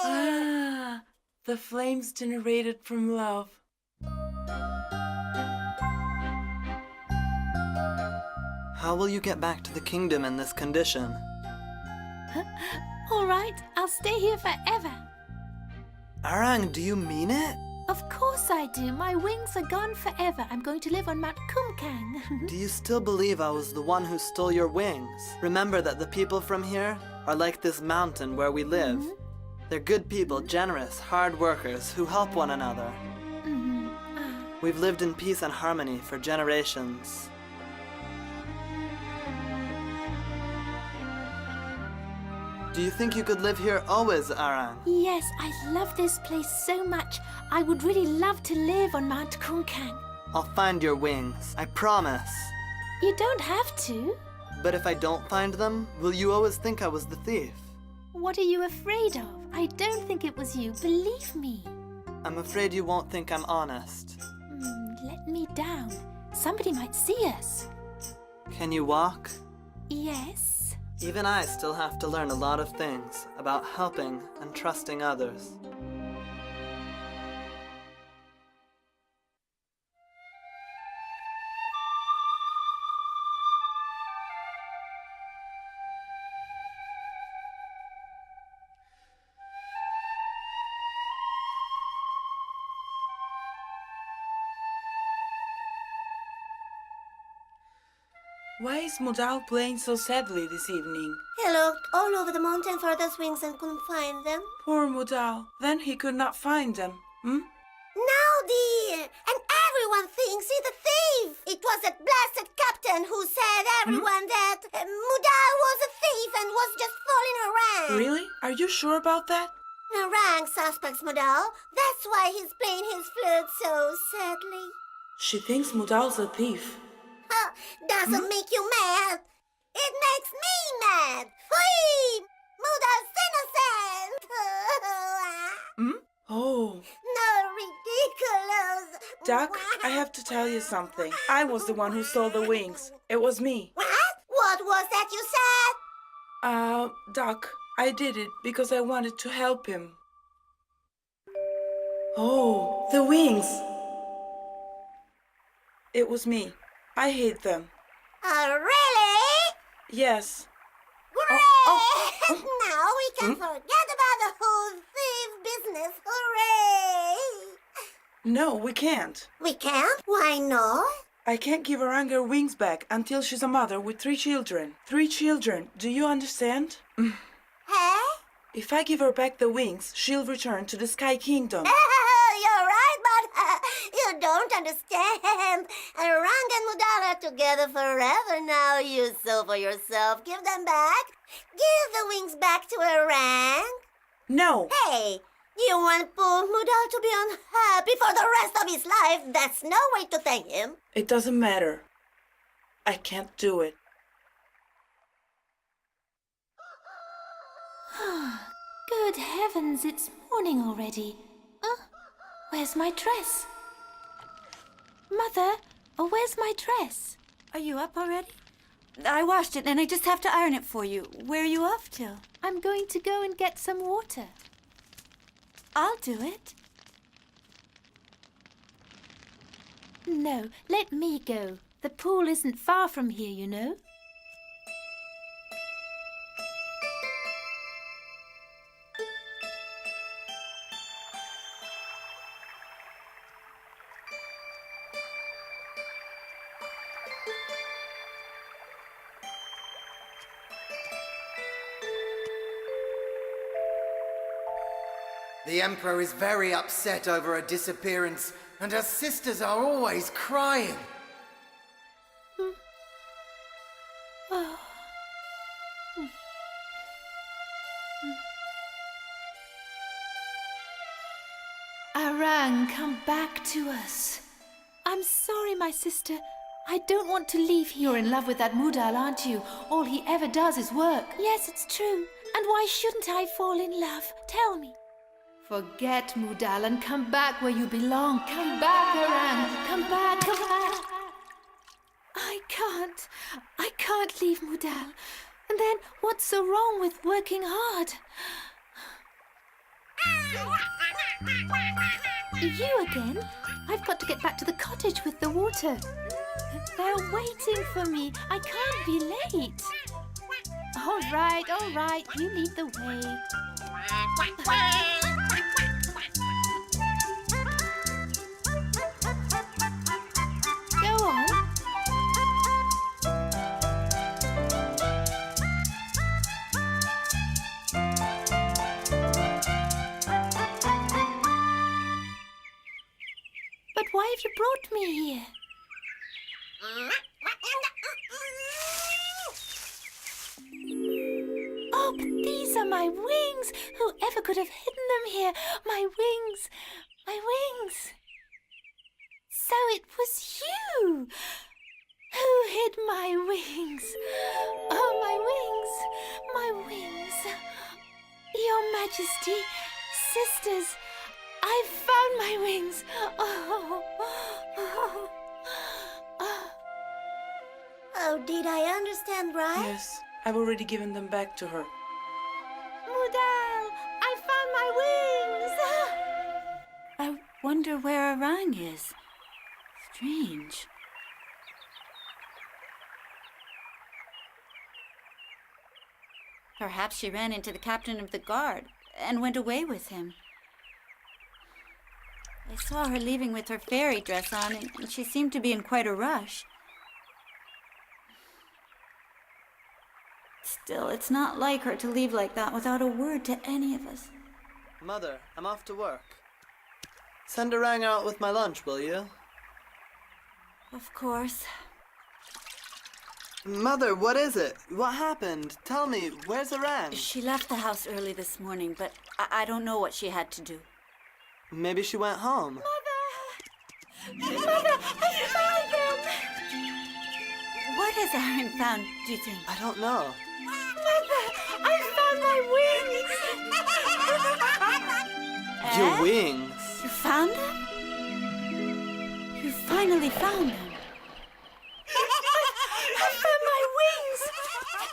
Ah, the flames generated from love. How will you get back to the kingdom in this condition? All right, I'll stay here forever. Arang, do you mean it? Of course I do. My wings are gone forever. I'm going to live on Mount Kumkang. Do you still believe I was the one who stole your wings? Remember that the people from here are like this mountain where we live. They're good people, generous, hard workers who help one another. We've lived in peace and harmony for generations. Do you think you could live here always, Arang? Yes, I love this place so much. I would really love to live on Mount Kumkang. I'll find your wings, I promise. You don't have to. But if I don't find them, will you always think I was the thief? What are you afraid of? I don't think it was you, believe me. I'm afraid you won't think I'm honest. Let me down. Somebody might see us. Can you walk? Yes. Even I still have to learn a lot of things about helping and trusting others. Why is Modal playing so sadly this evening? He looked all over the mountain for those wings and couldn't find them. Poor Modal. Then he could not find them. Now, dear, and everyone thinks he's a thief. It was that blasted captain who said everyone that Mudal was a thief and was just fooling around. Really? Are you sure about that? Narang suspects Mudal. That's why he's playing his flute so sadly. She thinks Modal's a thief. Doesn't make you mad. It makes me mad. Free! Mudal's innocent. Oh. No, ridiculous. Duck, I have to tell you something. I was the one who stole the wings. It was me. What? What was that you said? Duck, I did it because I wanted to help him. Oh, the wings. It was me. I hid them. Really? Yes. Great! Now we can forget about the whole thief business. Hooray! No, we can't. We can't? Why not? I can't give Arang her wings back until she's a mother with 3 children. 3 children. Do you understand? Hey? If I give her back the wings, she'll return to the Sky Kingdom. You're right, but you don't understand. Arang and Mudal are together forever now. You saw for yourself. Give them back. Give the wings back to Arang. No. Hey, you want poor Mudal to be unhappy for the rest of his life? That's no way to thank him. It doesn't matter. I can't do it. Good heavens, it's morning already. Where's my dress? Mother, where's my dress? Are you up already? I washed it and I just have to iron it for you. Where are you off to? I'm going to go and get some water. I'll do it. No, let me go. The pool isn't far from here, you know. The Emperor is very upset over her disappearance, and her sisters are always crying. Arang, come back to us. I'm sorry, my sister. I don't want to leave here. You're in love with that Mudal, aren't you? All he ever does is work. Yes, it's true. And why shouldn't I fall in love? Tell me. Forget Mudal and come back where you belong. Come back, Arang. Come back, come back. I can't leave Mudal. And then what's so wrong with working hard? You again? I've got to get back to the cottage with the water. They're waiting for me. I can't be late. All right, you lead the way. Go on. But why have you brought me here? Oh, but these are my wings. Whoever could have hidden them here? My wings. My wings. So it was you who hid my wings. Oh, my wings. My wings. Your Majesty, sisters, I've found my wings. Oh, did I understand right? Yes, I've already given them back to her. Mudal, I found my wings. I wonder where Arang is. Strange. Perhaps she ran into the captain of the guard and went away with him. I saw her leaving with her fairy dress on, and she seemed to be in quite a rush. Still, it's not like her to leave like that without a word to any of us. Mother, I'm off to work. Send Arang out with my lunch, will you? Of course. Mother, what is it? What happened? Tell me, where's Arang? She left the house early this morning, but I don't know what she had to do. Maybe she went home. Mother, I found them. What has Arang found, do you think? I don't know. Mother, I found my wings. Your wings. You found them? You finally found them. I found my wings.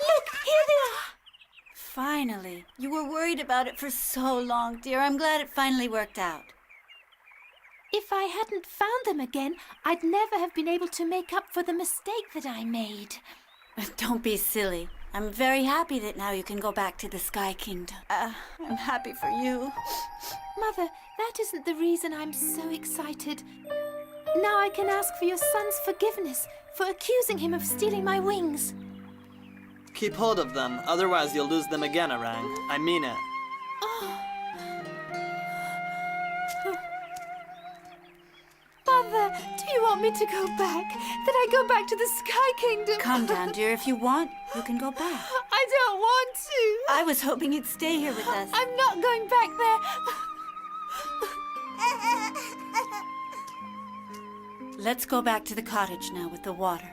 Look, here they are. Finally. You were worried about it for so long, dear. I'm glad it finally worked out. If I hadn't found them again, I'd never have been able to make up for the mistake that I made. Don't be silly. I'm very happy that now you can go back to the Sky Kingdom. I'm happy for you. Mother, that isn't the reason I'm so excited. Now I can ask for your son's forgiveness for accusing him of stealing my wings. Keep hold of them, otherwise you'll lose them again, Arang. I mean it. Mother, do you want me to go back? That I go back to the Sky Kingdom? Calm down, dear. If you want, you can go back. I don't want to. I was hoping you'd stay here with us. I'm not going back there. Let's go back to the cottage now with the water.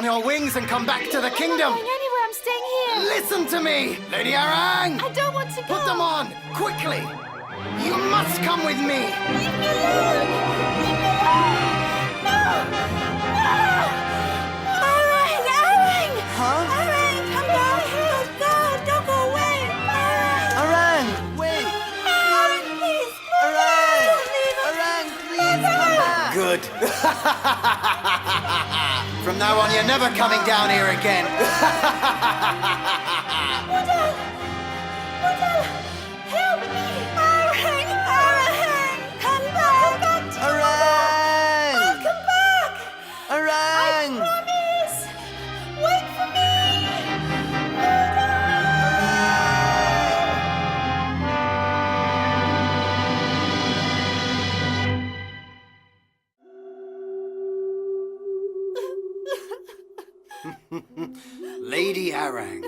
on your wings and come back to the kingdom. I'm not going anywhere. I'm staying here. Listen to me, Lady Arang. I don't want to go. Put them on, quickly. You must come with me. Leave me alone. Leave me alone. No. No. Arang, Arang. Huh? Arang, come back. Oh, God, don't go away. Arang, wait! Arang, please. Arang! Don't leave us. Arang, please come back! Good. From now on, you're never coming down here again. Mudal! Mudal! Help me! Arang! Arang! Come back! Arang! Come back! Arang! Promise! Wait for me! Lady Arang,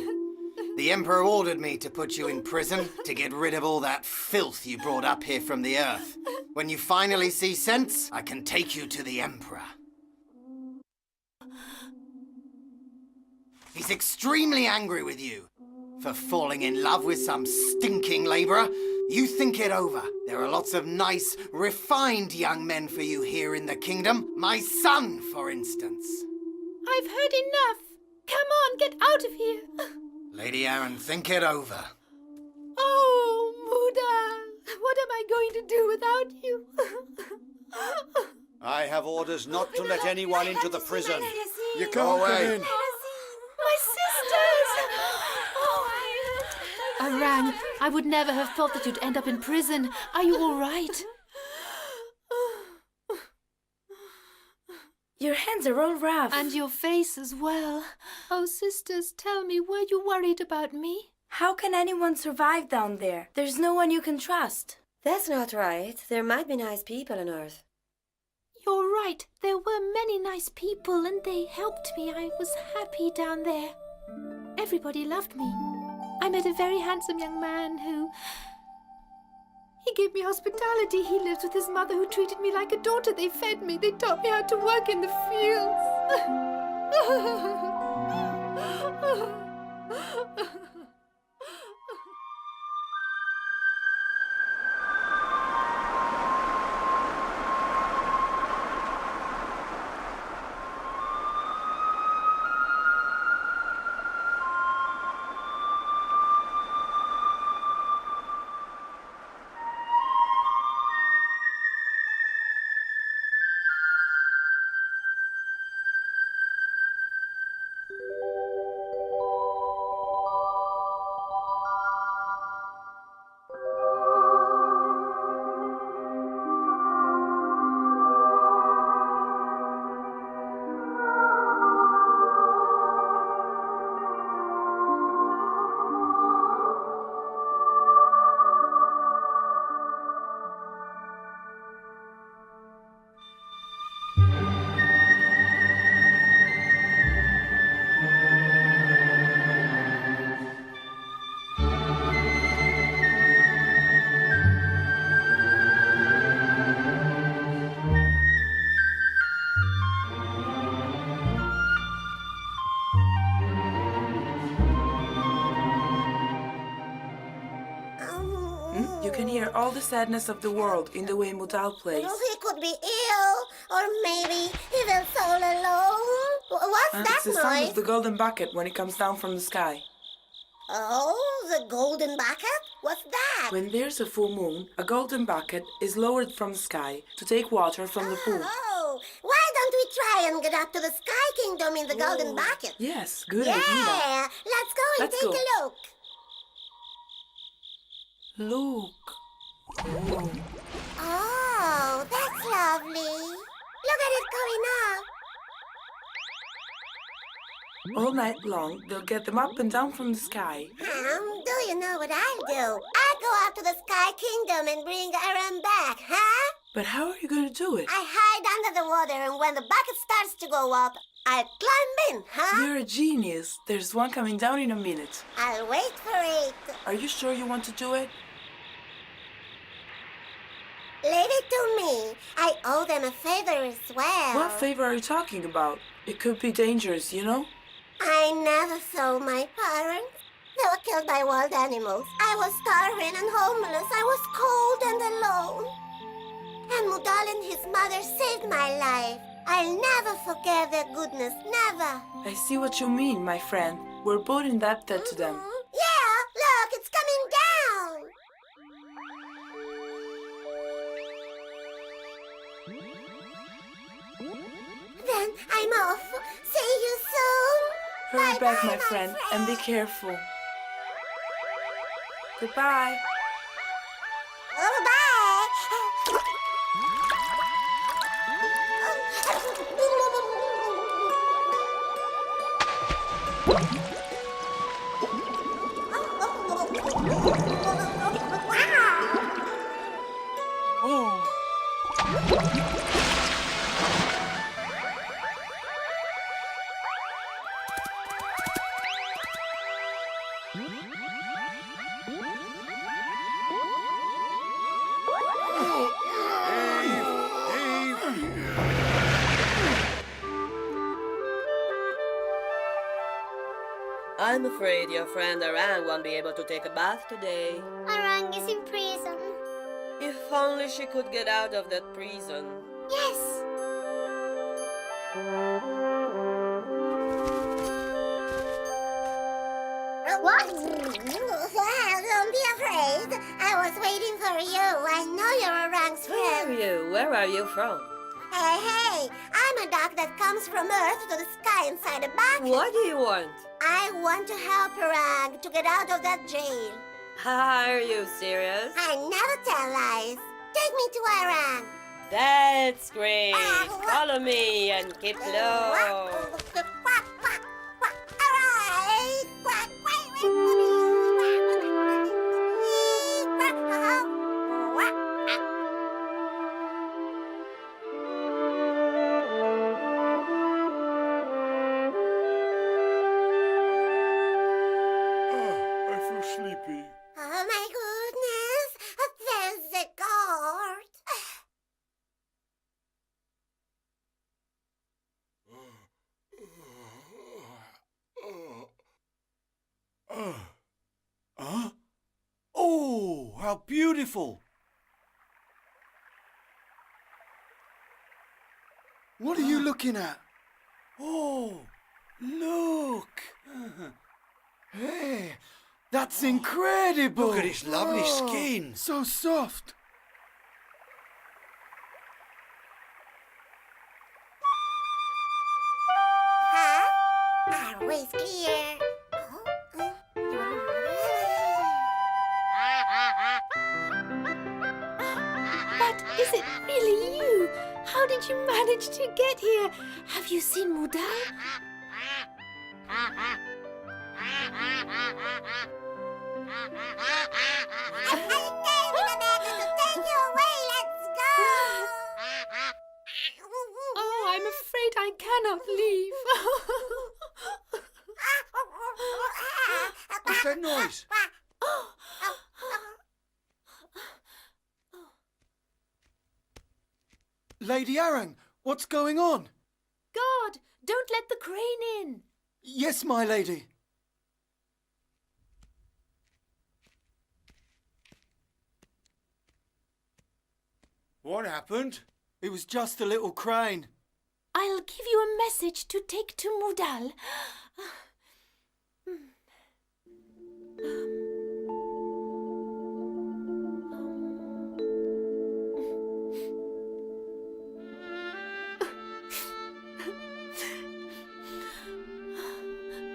the Emperor ordered me to put you in prison to get rid of all that filth you brought up here from the earth. When you finally see sense, I can take you to the Emperor. He's extremely angry with you for falling in love with some stinking laborer. You think it over. There are lots of nice, refined young men for you here in the kingdom. My son, for instance. I've heard enough. Come on, get out of here. Lady Arang, think it over. Oh, Muda, what am I going to do without you? I have orders not to let anyone into the prison. You can't come in. My sisters! Arang, I would never have thought that you'd end up in prison. Are you all right? Your hands are all rough. And your face as well. Oh, sisters, tell me, were you worried about me? How can anyone survive down there? There's no one you can trust. That's not right. There might be nice people on Earth. You're right. There were many nice people and they helped me. I was happy down there. Everybody loved me. I met a very handsome young man who... He gave me hospitality. He lives with his mother who treated me like a daughter. They fed me. They taught me how to work in the fields. You can hear all the sadness of the world in the way Mudal plays. He could be ill, or maybe he feels all alone. What's that It's the sound noise? of the golden bucket when it comes down from the sky. Oh, the golden bucket? What's that? When there's a full moon, a golden bucket is lowered from the sky to take water from the pool. Oh, why don't we try and get up to the Sky Kingdom in the golden bucket? Yes, good Yeah, idea. let's go and Let's take go. a look. Look. Oh, that's lovely. Look at it going up. All night long, they'll get them up and down from the sky. Do you know what I'll do? I'll go up to the Sky Kingdom and bring Aaron back, huh? But how are you going to do it? I hide under the water, and when the bucket starts to go up, I'll climb in, huh? You're a genius. There's one coming down in a minute. I'll wait for it. Are you sure you want to do it? Leave it to me. I owe them a favor as well. What favor are you talking about? It could be dangerous, you know? I never saw my parents. They were killed by wild animals. I was starving and homeless. I was cold and alone. And Mudal and his mother saved my life. I'll never forget their goodness, never. I see what you mean, my friend. We're both indebted to them. Yeah, look, it's coming down. Then I'm off. See you soon. Hurry back, Bye-bye, my friend, and be careful. Goodbye. I'm afraid your friend Arang won't be able to take a bath today. Arang is in prison. If only she could get out of that prison. Yes. What? Don't be afraid. I was waiting for you. I know you're Arang's Who are friend. you? Where are you from? Hey, I'm a duck that comes from Earth to the sky inside a bucket. What do you want? I want to help Arang to get out of that jail. Are you serious? I never tell lies. Take me to Arang. That's great. Follow me and keep low. Alright. I feel sleepy. Oh my goodness. There's the guard. Huh? Oh, how beautiful! What are you looking at? Oh, look! Hey, that's incredible! Look at his lovely Oh, skin. So soft. Huh? Always clear. But is it really you? How did you manage to get here? Have you seen Mudal? Oh, I'm afraid I cannot leave. What's that noise? Lady Arang, what's going on? God, don't let the crane in. Yes, my lady. What happened? It was just a little crane. I'll give you a message to take to Mudal.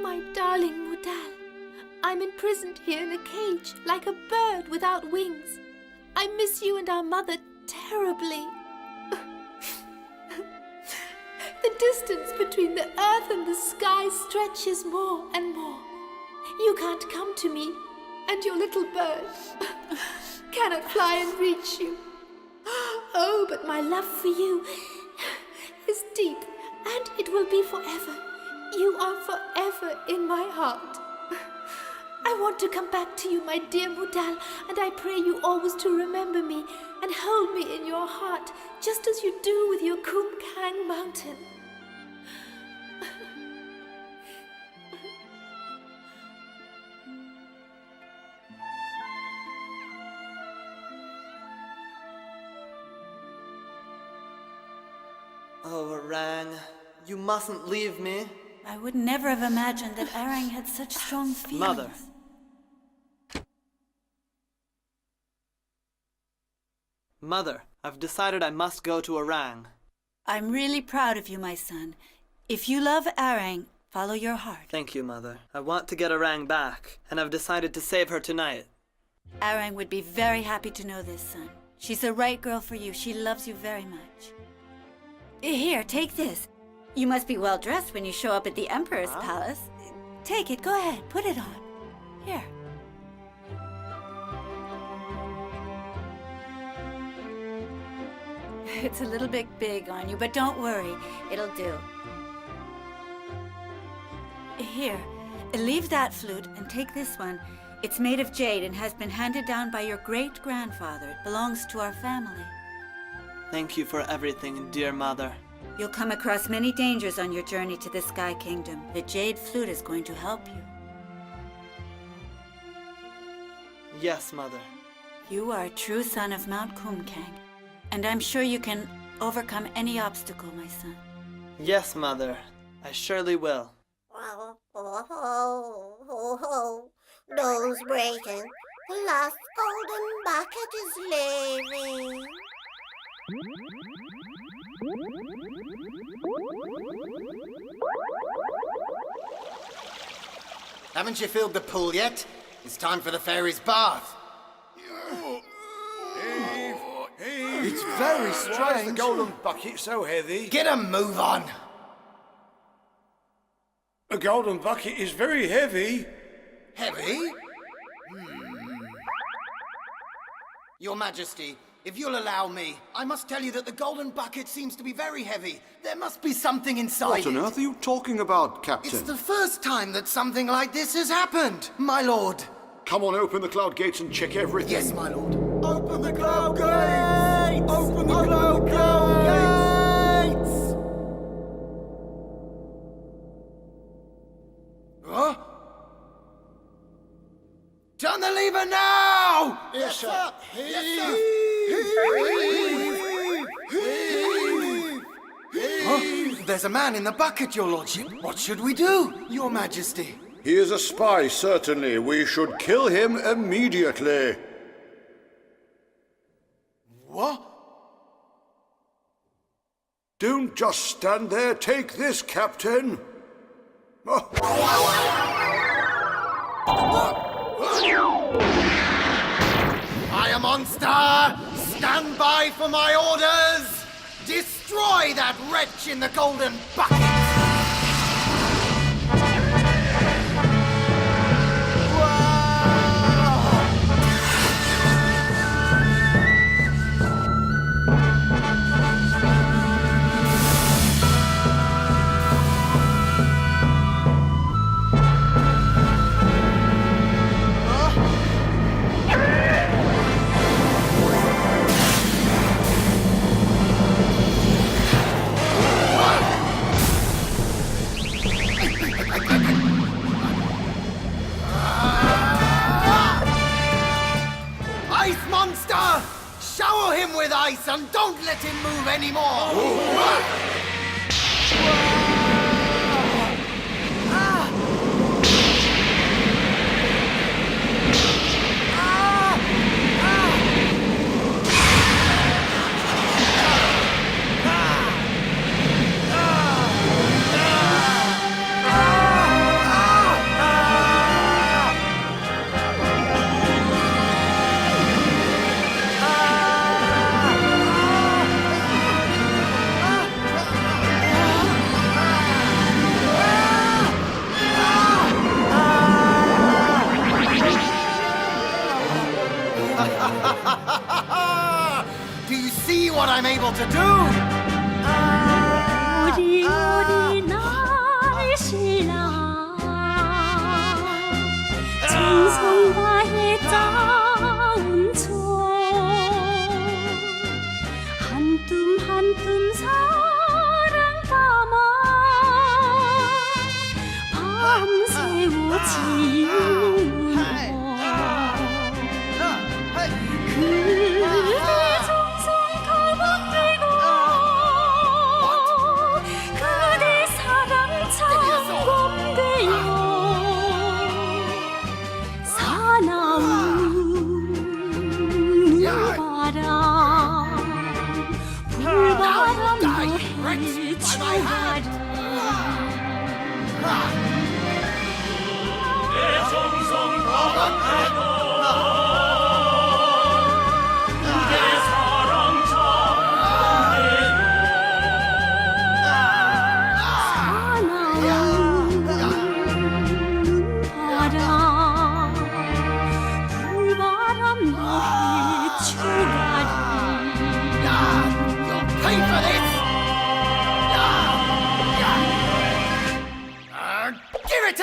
My darling Mudal, I'm imprisoned here in a cage, like a bird without wings. I miss you and our mother terribly. The distance between the earth and the sky stretches more and more. You can't come to me, and your little bird cannot fly and reach you. Oh, but my love for you is deep, and it will be forever. You are forever in my heart. I want to come back to you, my dear Mudal, and I pray you always to remember me and hold me in your heart, just as you do with your Kumkang mountain. Oh, Arang, you mustn't leave me. I would never have imagined that Arang had such strong feelings. Mother. Mother, I've decided I must go to Arang. I'm really proud of you, my son. If you love Arang, follow your heart. Thank you, Mother. I want to get Arang back, and I've decided to save her tonight. Arang would be very happy to know this, son. She's the right girl for you. She loves you very much. Here, take this. You must be well dressed when you show up at the Emperor's palace. Take it, go ahead, put it on. Here. It's a little bit big on you, but don't worry, it'll do. Here, leave that flute and take this one. It's made of jade and has been handed down by your great-grandfather. It belongs to our family. Thank you for everything, dear Mother. You'll come across many dangers on your journey to the Sky Kingdom. The jade flute is going to help you. Yes, Mother. You are a true son of Mount Kumkang, and I'm sure you can overcome any obstacle, my son. Yes, Mother. I surely will. Dome's breaking. The last golden bucket is leaving. Haven't you filled the pool yet? It's time for the fairy's bath. It's very strange. Why is the golden bucket so heavy? Get a move on. The golden bucket is very heavy. Heavy? Your Majesty, if you'll allow me, I must tell you that the golden bucket seems to be very heavy. There must be something inside What on earth are you talking about, Captain? It's the first time that something like this has happened, my lord. Come on, open the cloud gates and check everything. Yes, my lord. Open the cloud gates! Open the cloud gates! Huh? Turn the lever now! Yes, sir. Huh? There's a man in the bucket, your lordship. What should we do, your majesty? He is a spy, certainly. We should kill him immediately. What? Don't just stand there. Take this, Captain. Fire monster! Stand by for my orders! Destroy that wretch in the golden bucket! Shower him with ice and don't let him move anymore! Do you see what I'm able to do? 우리 우리 날 신랑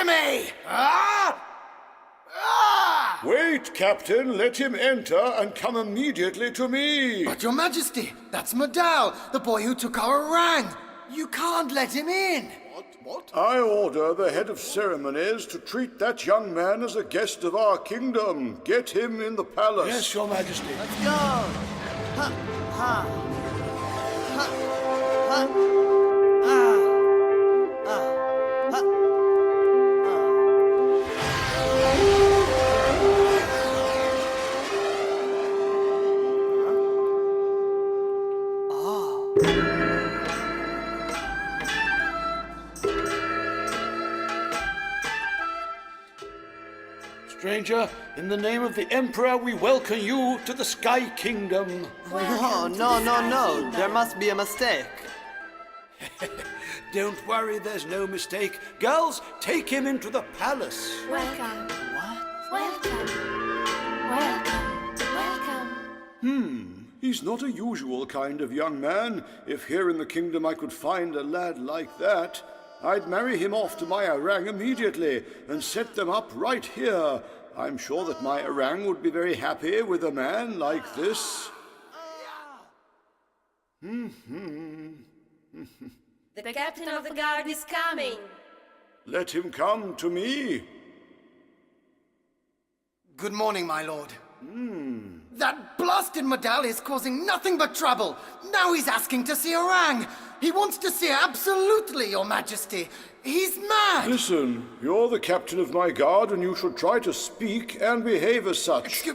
me! Ah! Ah! Wait, Captain, let him enter and come immediately to me. But Your Majesty, that's Modal, the boy who took our orang. You can't let him in. What? I order the head of ceremonies to treat that young man as a guest of our kingdom. Get him in the palace. Yes, Your Majesty. Let's go! Ha! Ha! Ha! Ha! Ah! Ah! Ha! Stranger, in the name of the Emperor, we welcome you to the Sky Kingdom. No. There must be a mistake. Don't worry, there's no mistake. Girls, take him into the palace. Welcome. What? Welcome. He's not a usual kind of young man. If here in the kingdom I could find a lad like that, I'd marry him off to my orang immediately and set them up right here. I'm sure that my orang would be very happy with a man like this. The captain of the guard is coming. Let him come to me. Good morning, my lord. That blasted Modal is causing nothing but trouble. Now he's asking to see orang. He wants to see absolutely, Your Majesty. He's mad. Listen, you're the captain of my guard and you should try to speak and behave as such.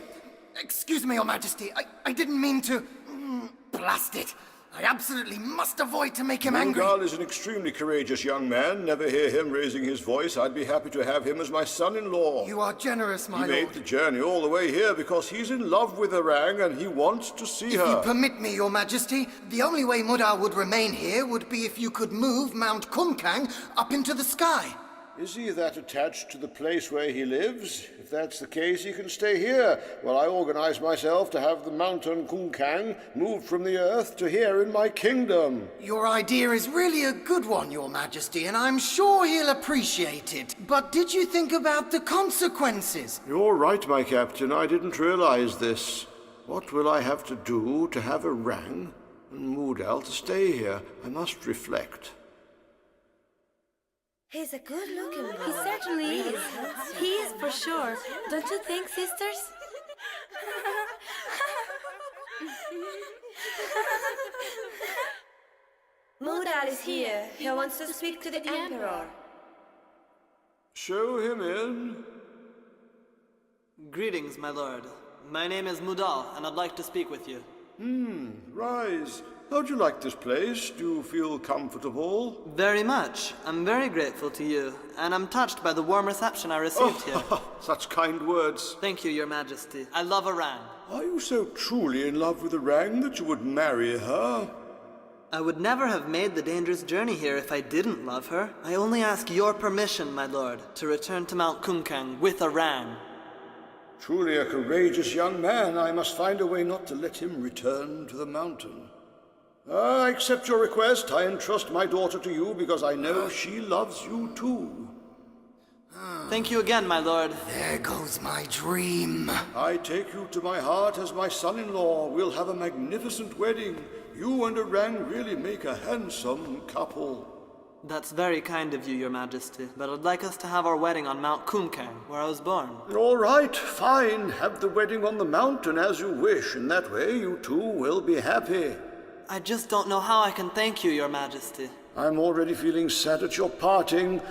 Excuse me, Your Majesty. I didn't mean to... blast it. I absolutely must avoid to make him angry. Mungal is an extremely courageous young man. Never hear him raising his voice. I'd be happy to have him as my son-in-law. You are generous, my lord. He made the journey all the way here because he's in love with orang and he wants to see her. If you permit me, Your Majesty, the only way Modal would remain here would be if you could move Mount Kumkang up into the sky. Is he that attached to the place where he lives? If that's the case, he can stay here while I organize myself to have the mountain Kumkang moved from the earth to here in my kingdom. Your idea is really a good one, Your Majesty, and I'm sure he'll appreciate it. But did you think about the consequences? You're right, my captain. I didn't realize this. What will I have to do to have orang and Modal to stay here? I must reflect. He's a good-looking boy. He certainly is. He is for sure. Don't you think, sisters? Modal is here. He wants to speak to the Emperor. Show him in. Greetings, my lord. My name is Modal, and I'd like to speak with you. Rise. How'd you like this place? Do you feel comfortable? Very much. I'm very grateful to you, and I'm touched by the warm reception I received here. Such kind words. Thank you, Your Majesty. I love orang. Are you so truly in love with orang that you would marry her? I would never have made the dangerous journey here if I didn't love her. I only ask your permission, my lord, to return to Mount Kumkang with orang. Truly a courageous young man. I must find a way not to let him return to the mountain. I accept your request. I entrust my daughter to you because I know she loves you too. Thank you again, my lord. There goes my dream. I take you to my heart as my son-in-law. We'll have a magnificent wedding. You and orang really make a handsome couple. That's very kind of you, Your Majesty, but I'd like us to have our wedding on Mount Kumkang, where I was born. All right, fine. Have the wedding on the mountain as you wish. In that way, you two will be happy. I just don't know how I can thank you, Your Majesty. I'm already feeling sad at your parting.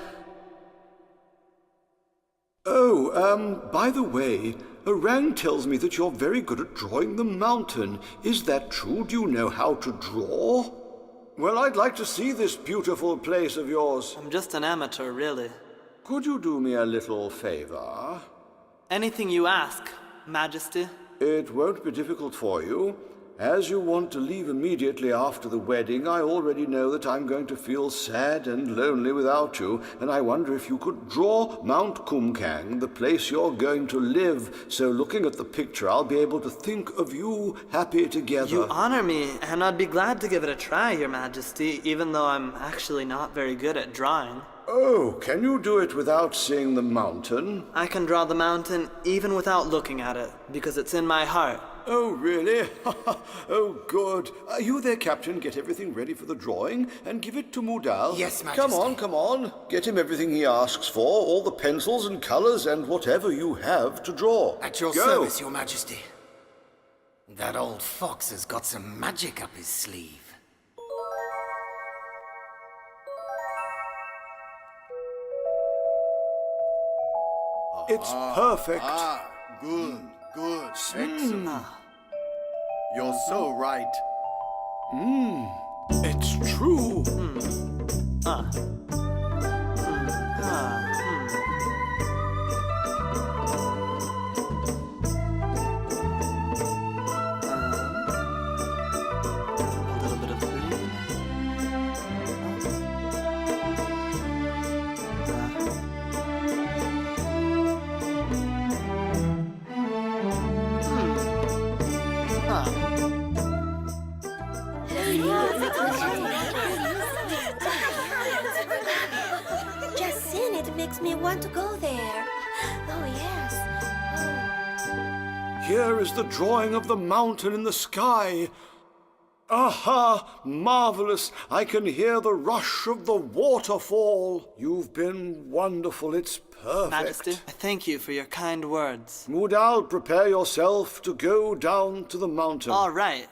Oh, by the way, orang tells me that you're very good at drawing the mountain. Is that true? Do you know how to draw? Well, I'd like to see this beautiful place of yours. I'm just an amateur, really. Could you do me a little favor? Anything you ask, Majesty. It won't be difficult for you. As you want to leave immediately after the wedding, I already know that I'm going to feel sad and lonely without you, and I wonder if you could draw Mount Kumkang, the place you're going to live, so looking at the picture I'll be able to think of you happy together. You honor me, and I'd be glad to give it a try, Your Majesty, even though I'm actually not very good at drawing. Oh, can you do it without seeing the mountain? I can draw the mountain even without looking at it, because it's in my heart. Oh, really? Oh, good. You there, Captain. Get everything ready for the drawing and give it to Mudal. Yes, Come Majesty. on, come on. Get him everything he asks for, all the pencils and colours and whatever you have to draw. At your Go. service, Your Majesty. That old fox has got some magic up his sleeve. It's perfect. Good, good. Excellent. You're so right. It's true. A little bit of green. Just seeing it makes me want to go there. Oh, yes. Here is the drawing of the mountain in the sky. Aha! Marvelous! I can hear the rush of the waterfall. You've been wonderful. It's perfect. Majesty, I thank you for your kind words. Mudal, prepare yourself to go down to the mountain. All right.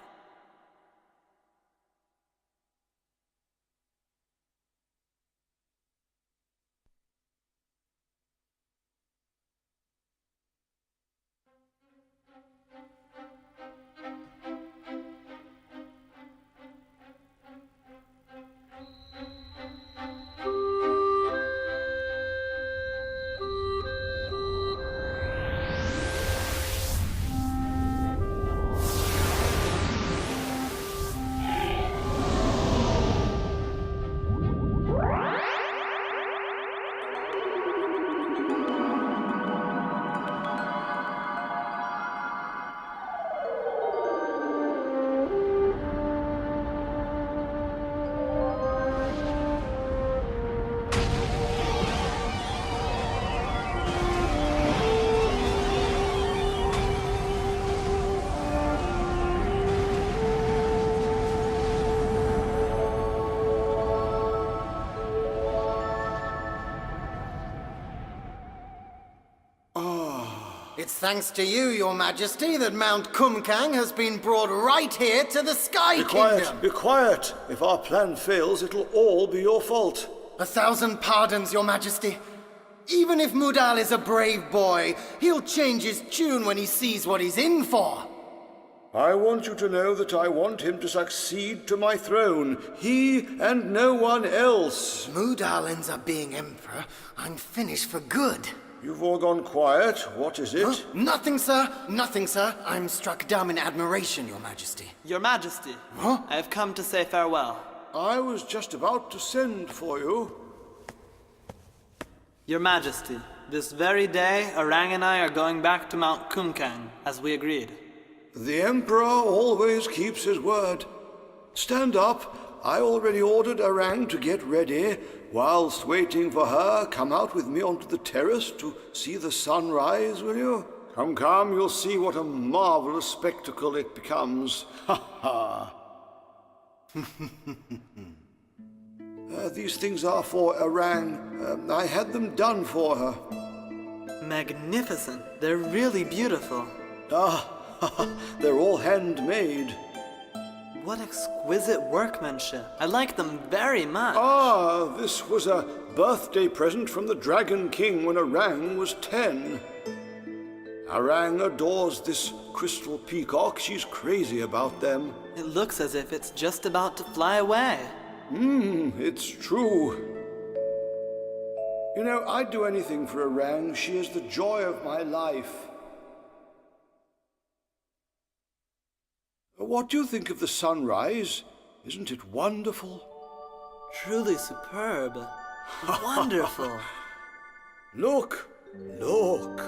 It's thanks to you, Your Majesty, that Mount Kumkang has been brought right here to the Sky Be quiet, Kingdom. be quiet. If our plan fails, it'll all be your fault. 1,000 pardons, Your Majesty. Even if Mudal is a brave boy, he'll change his tune when he sees what he's in for. I want you to know that I want him to succeed to my throne. He and no one else. Mudal ends up being emperor. I'm finished for good. You've all gone quiet. What is it? Huh? Nothing, sir. Nothing, sir. I'm struck dumb in admiration, Your Majesty. Your Majesty, Huh? I have come to say farewell. I was just about to send for you. Your Majesty, this very day, Orang and I are going back to Mount Kumkang, as we agreed. The Emperor always keeps his word. Stand up. I already ordered Orang to get ready. Whilst waiting for her, come out with me onto the terrace to see the sunrise, will you? Come, come, you'll see what a marvelous spectacle it becomes. Ha ha! These things are for Orang. I had them done for her. Magnificent. They're really beautiful. Ah, they're all handmade. What exquisite workmanship. I like them very much. Ah, this was a birthday present from the Dragon King when Orang was 10. Orang adores this crystal peacock. She's crazy about them. It looks as if it's just about to fly away. It's true. You know, I'd do anything for Orang. She is the joy of my life. What do you think of the sunrise? Isn't it wonderful? Truly superb. Wonderful. Look, look.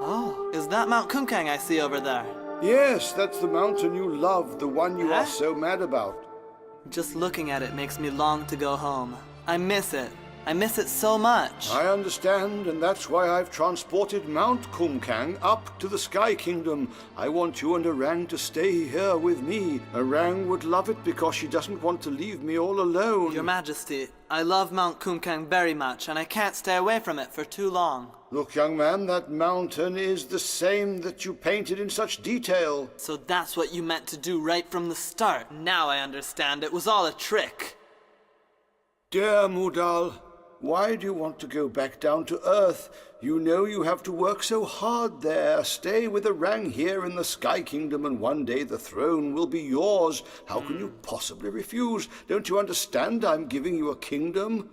Oh. that Mount Kumkang I see over there? Yes, that's the mountain you love, the one you are so mad about. Just looking at it makes me long to go home. I miss it. I miss it so much. I understand, and that's why I've transported Mount Kumkang up to the Sky Kingdom. I want you and Arang to stay here with me. Arang would love it because she doesn't want to leave me all alone. Your Majesty, I love Mount Kumkang very much, and I can't stay away from it for too long. Look, young man, that mountain is the same that you painted in such detail. So that's what you meant to do right from the start. Now I understand. It was all a trick. Dear Mudal, why do you want to go back down to Earth? You know you have to work so hard there. Stay with Arang here in the Sky Kingdom, and one day the throne will be yours. How can you possibly refuse? Don't you understand I'm giving you a kingdom?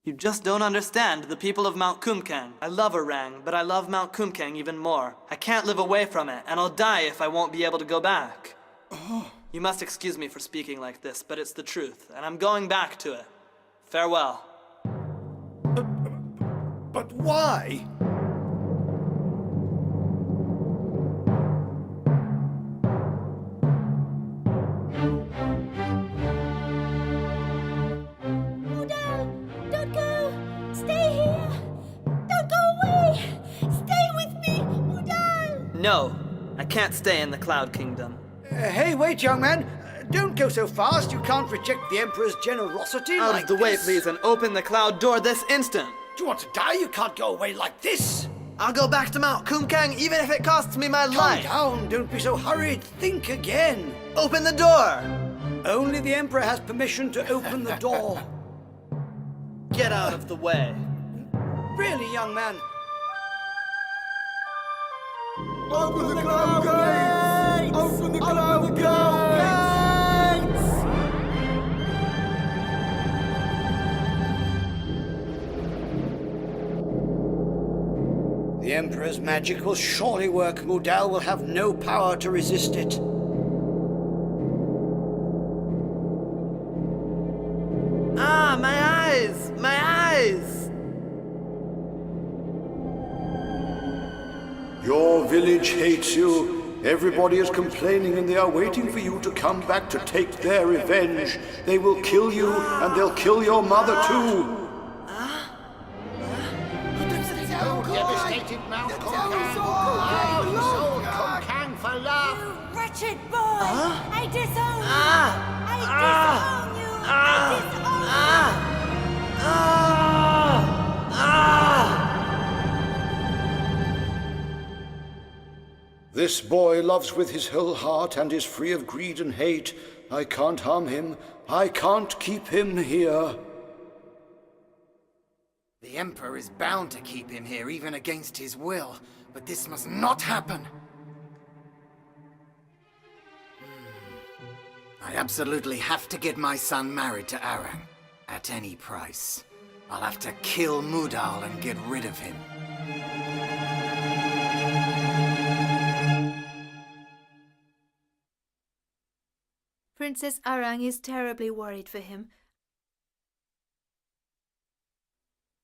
You just don't understand the people of Mount Kumkang. I love Arang, but I love Mount Kumkang even more. I can't live away from it, and I'll die if I won't be able to go back. You must excuse me for speaking like this, but it's the truth, and I'm going back to it. Farewell. But why? Mudal, don't go! Stay here! Don't go away! Stay with me, Mudal! No, I can't stay in the Cloud Kingdom. Hey, wait, young man. Don't go so fast. You can't reject the Emperor's generosity Out like of the way, this. please, and open the cloud door this instant. Do you want to die? You can't go away like this. I'll go back to Mount Kumkang even if it costs me my Calm life. down. Don't be so hurried. Think again. Open the door. Only the Emperor has permission to open the door. Get out of the way. Really, young man? Open the cloud gates! Open the cloud gates! The Emperor's magic will surely work. Mudal will have no power to resist it. Ah, my eyes! My eyes! Your village hates you. Everybody is complaining and they are waiting for you to come back to take their revenge. They will kill you and they'll kill your mother too. Devastated Mount Kumkang. You sold Kumkang for love. You wretched boy! I disown you! I disown you! This boy loves with his whole heart and is free of greed and hate. I can't harm him. I can't keep him here. The Emperor is bound to keep him here even against his will, but this must not happen. I absolutely have to get my son married to Arang. At any price. I'll have to kill Mudal and get rid of him. Princess Arang is terribly worried for him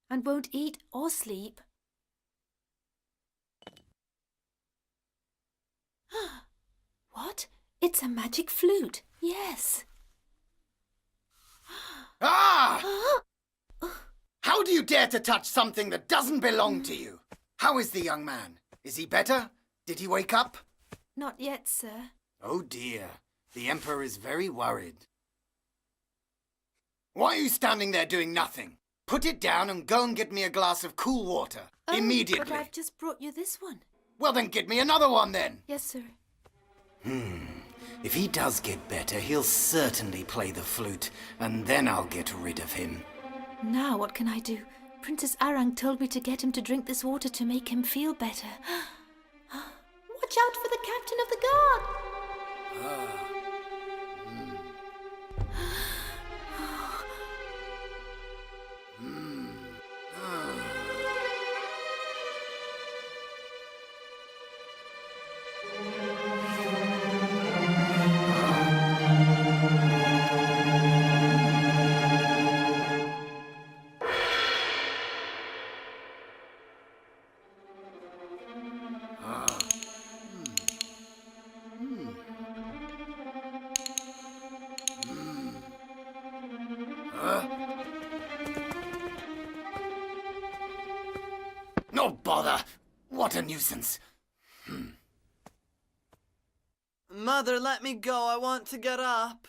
and won't eat or sleep. What? It's a magic flute. Yes. Ah! How do you dare to touch something that doesn't belong to you? How is the young man? Is he better? Did he wake up? Not yet, sir. Oh dear. The Emperor is very worried. Why are you standing there doing nothing? Put it down and go and get me a glass of cool water. Immediately. But I've just brought you this one. Well, then get me another one then. Yes, sir. If he does get better, he'll certainly play the flute, and then I'll get rid of him. Now what can I do? Princess Arang told me to get him to drink this water to make him feel better. Watch out for the captain of the guard! bother! What a nuisance! Mother, let me go. I want to get up.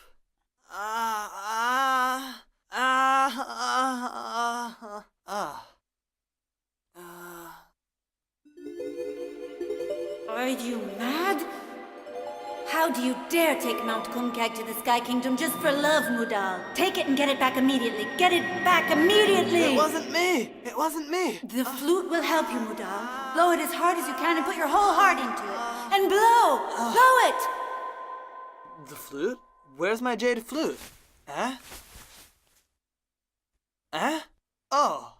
Are you mad? How do you dare take Mount Kumkag to the Sky Kingdom just for love, Mudal? Take it and get it back immediately. Get it back immediately! It wasn't me! It wasn't me! The flute will help you, Mudal. Blow it as hard as you can and put your whole heart into it. And blow! Blow it! The flute? Where's my jade flute? Eh? Eh? Oh.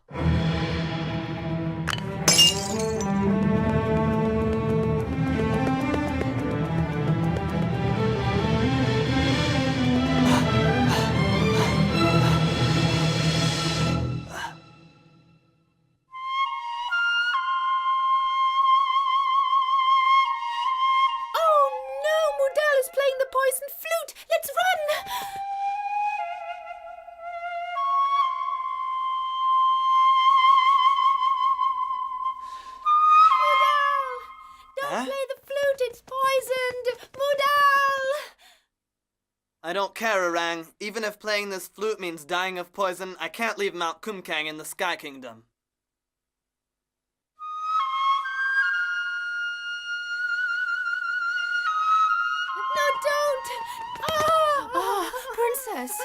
Playing the poison flute. Let's run! Mudal! Don't play the flute, it's poisoned! Mudal! I don't care, Orang. Even if playing this flute means dying of poison, I can't leave Mount Kumkang in the Sky Kingdom. Princess!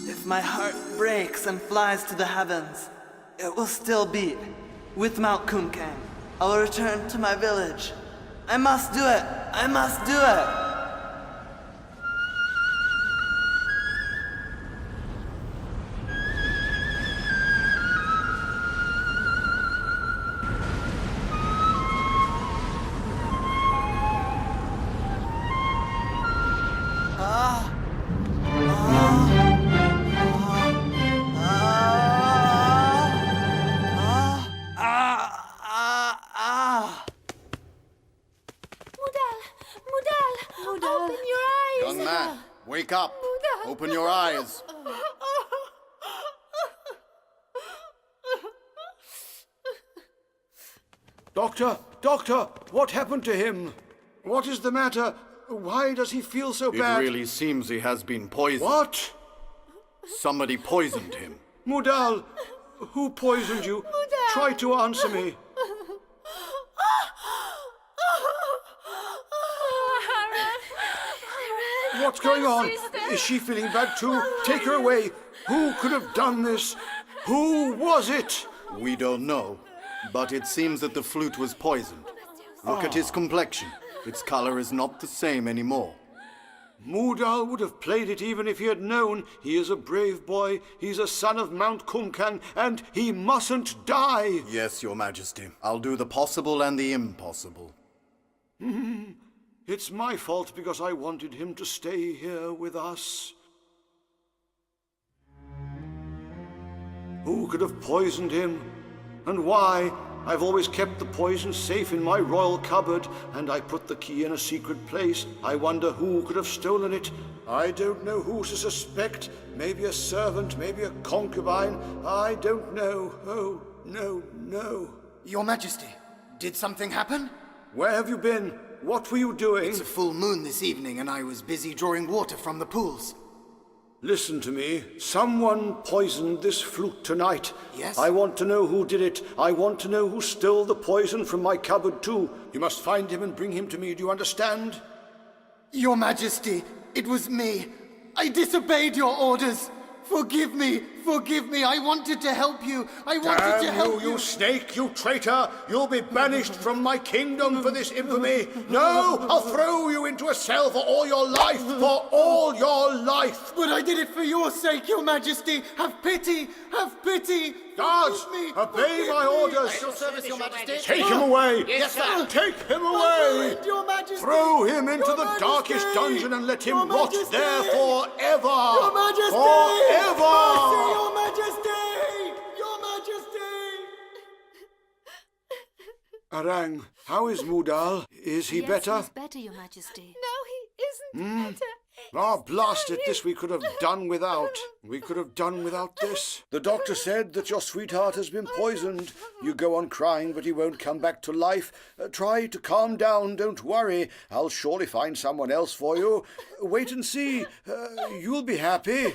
If my heart breaks and flies to the heavens, it will still beat. With Mount Kumkang, I will return to my village. I must do it! I must do it! Wake up! Open your eyes! Doctor! Doctor! What happened to him? What is the matter? Why does he feel so bad? It really seems he has been poisoned. What? Somebody poisoned him. Mudal! Who poisoned you? Try to answer me. What's going on? Is she feeling bad too? Take her away. Who could have done this? Who was it? We don't know, but it seems that the flute was poisoned. Look at his complexion. Its color is not the same anymore. Mudal would have played it even if he had known. He is a brave boy. He's a son of Mount Kumkang, and he mustn't die. Yes, Your Majesty. I'll do the possible and the impossible. It's my fault because I wanted him to stay here with us. Who could have poisoned him? And why? I've always kept the poison safe in my royal cupboard, and I put the key in a secret place. I wonder who could have stolen it. I don't know who to suspect. Maybe a servant, maybe a concubine. I don't know. Oh, no. Your Majesty, did something happen? Where have you been? What were you doing? It's a full moon this evening, and I was busy drawing water from the pools. Listen to me. Someone poisoned this flute tonight. Yes? I want to know who did it. I want to know who stole the poison from my cupboard, too. You must find him and bring him to me. Do you understand? Your Majesty, it was me. I disobeyed your orders. Forgive me. forgive me. I wanted to help you. I wanted to Damn help you, you snake, you traitor! You'll be banished from my kingdom for this infamy. No, I'll throw you into a cell for all your life, for all your life. But I did it for your sake, Your Majesty. Have pity, have pity. Guards, Forgive me, obey my forgive me. orders. Your service, Your Majesty. Take him away. Yes, sir. Take him My away. word, Your Majesty. Throw him into Your the Majesty. darkest dungeon and let him Your rot Majesty. there forever. Your Majesty. Forever. Mercy, Your Majesty. Your Majesty. Arang, how is Mudal? Is he better? He's better, Your Majesty. No, he isn't better. Ah, blast it, this we could have done without. We could have done without this. The doctor said that your sweetheart has been poisoned. You go on crying, but he won't come back to life. Try to calm down, don't worry. I'll surely find someone else for you. Wait and see. You'll be happy.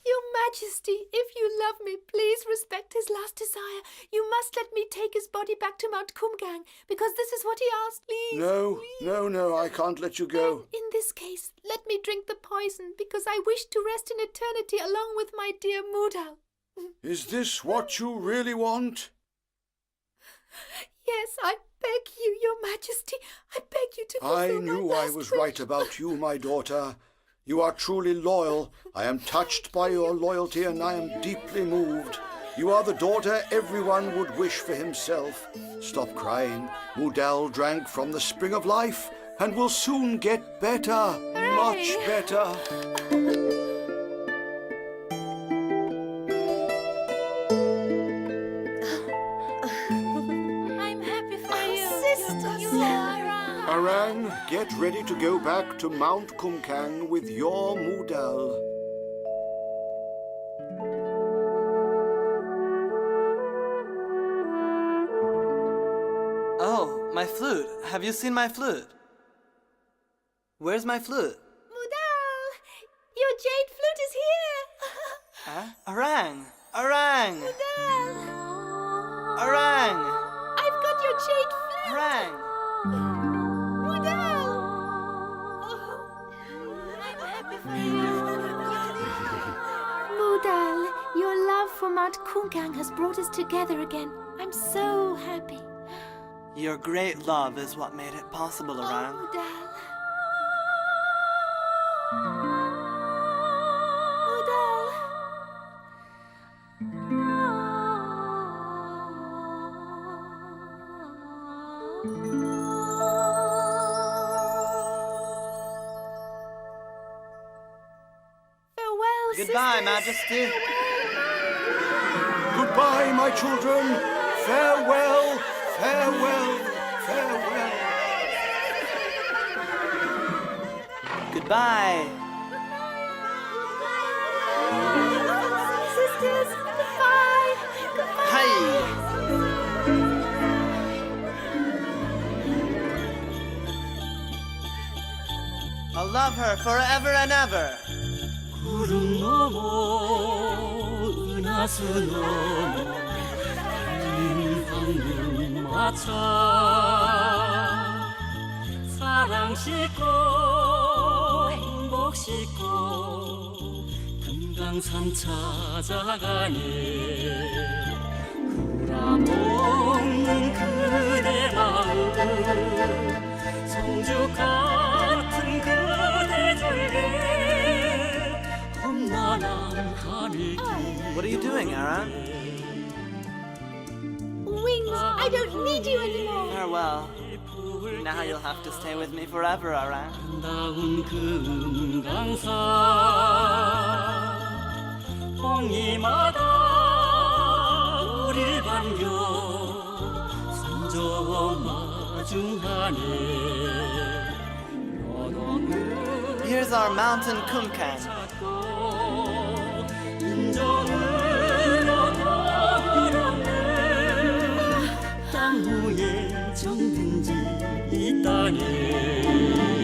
Your Majesty, if you love me, please respect his last desire. You must let me take his body back to Mount Kumgang, because this is what he asked. Please. No, I can't let you go. In this case, let me drink the poison, because I wish to rest in eternity along with my dear Mudal. Is this what you really want? Yes, I beg you, Your Majesty. I beg you to fulfill I my knew I last was wish. right about you, my daughter. You are truly loyal. I am touched by your loyalty and I am deeply moved. You are the daughter everyone would wish for himself. Stop crying. Mudal drank from the spring of life and will soon get better. Much better. I'm happy for you. Sister Sarah. Arang, get ready to go back to Mount Kumkang with your Mudal. Oh, my flute. Have you seen my flute? Where's my flute? Mudal, your jade flute is here. Huh? Arang! Arang! Mudal, Arang! I've got your jade flute. Arang! Mudal. I'm happy for you. Mudal, your love for Mount Kumgang has brought us together again. I'm so happy. Your great love is what made it possible, Arang. Mudal. Farewell, Goodbye, sisters. Majesty. Goodbye, my children. Farewell, farewell, farewell. Goodbye. Sisters, goodbye. Goodbye. Hi. I'll love her forever and ever. 구름 넘어 은하수 넘어 한눈 맞춰 사랑 싣고 행복 싣고 금강산 찾아가네 구라없는 그대 마음 성주 같은 그대 절개 What are you doing, Arang? Wings, I don't need you anymore. Farewell. Now you'll have to stay with me forever, Arang. 아름다운 금강산 홍리마다 우릴 반겨 선저 마중하네 Here's our mountain Kumkang. 땅 위에 정든지 이 땅에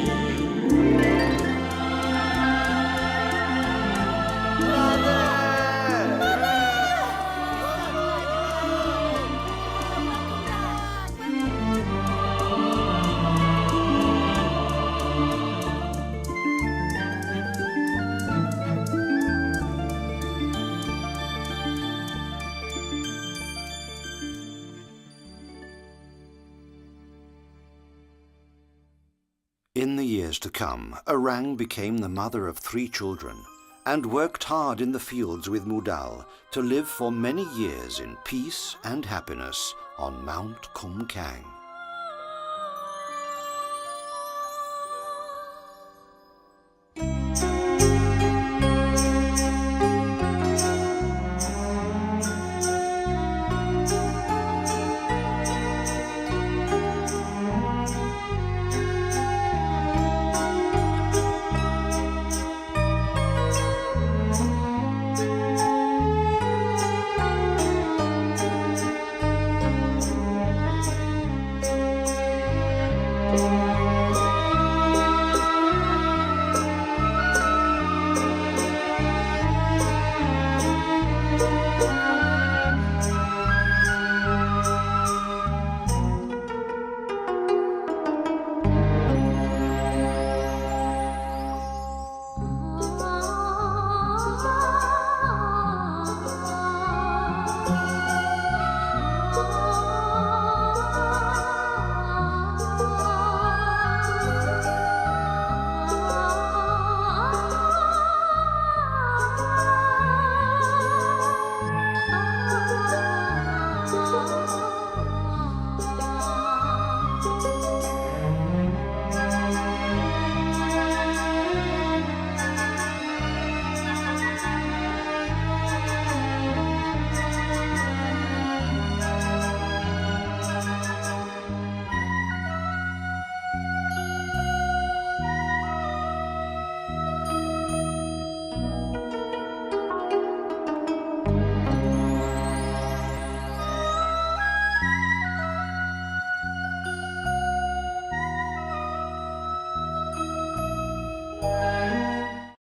In the years to come, Orang became the mother of 3 children and worked hard in the fields with Mudal to live for many years in peace and happiness on Mount Kumkang.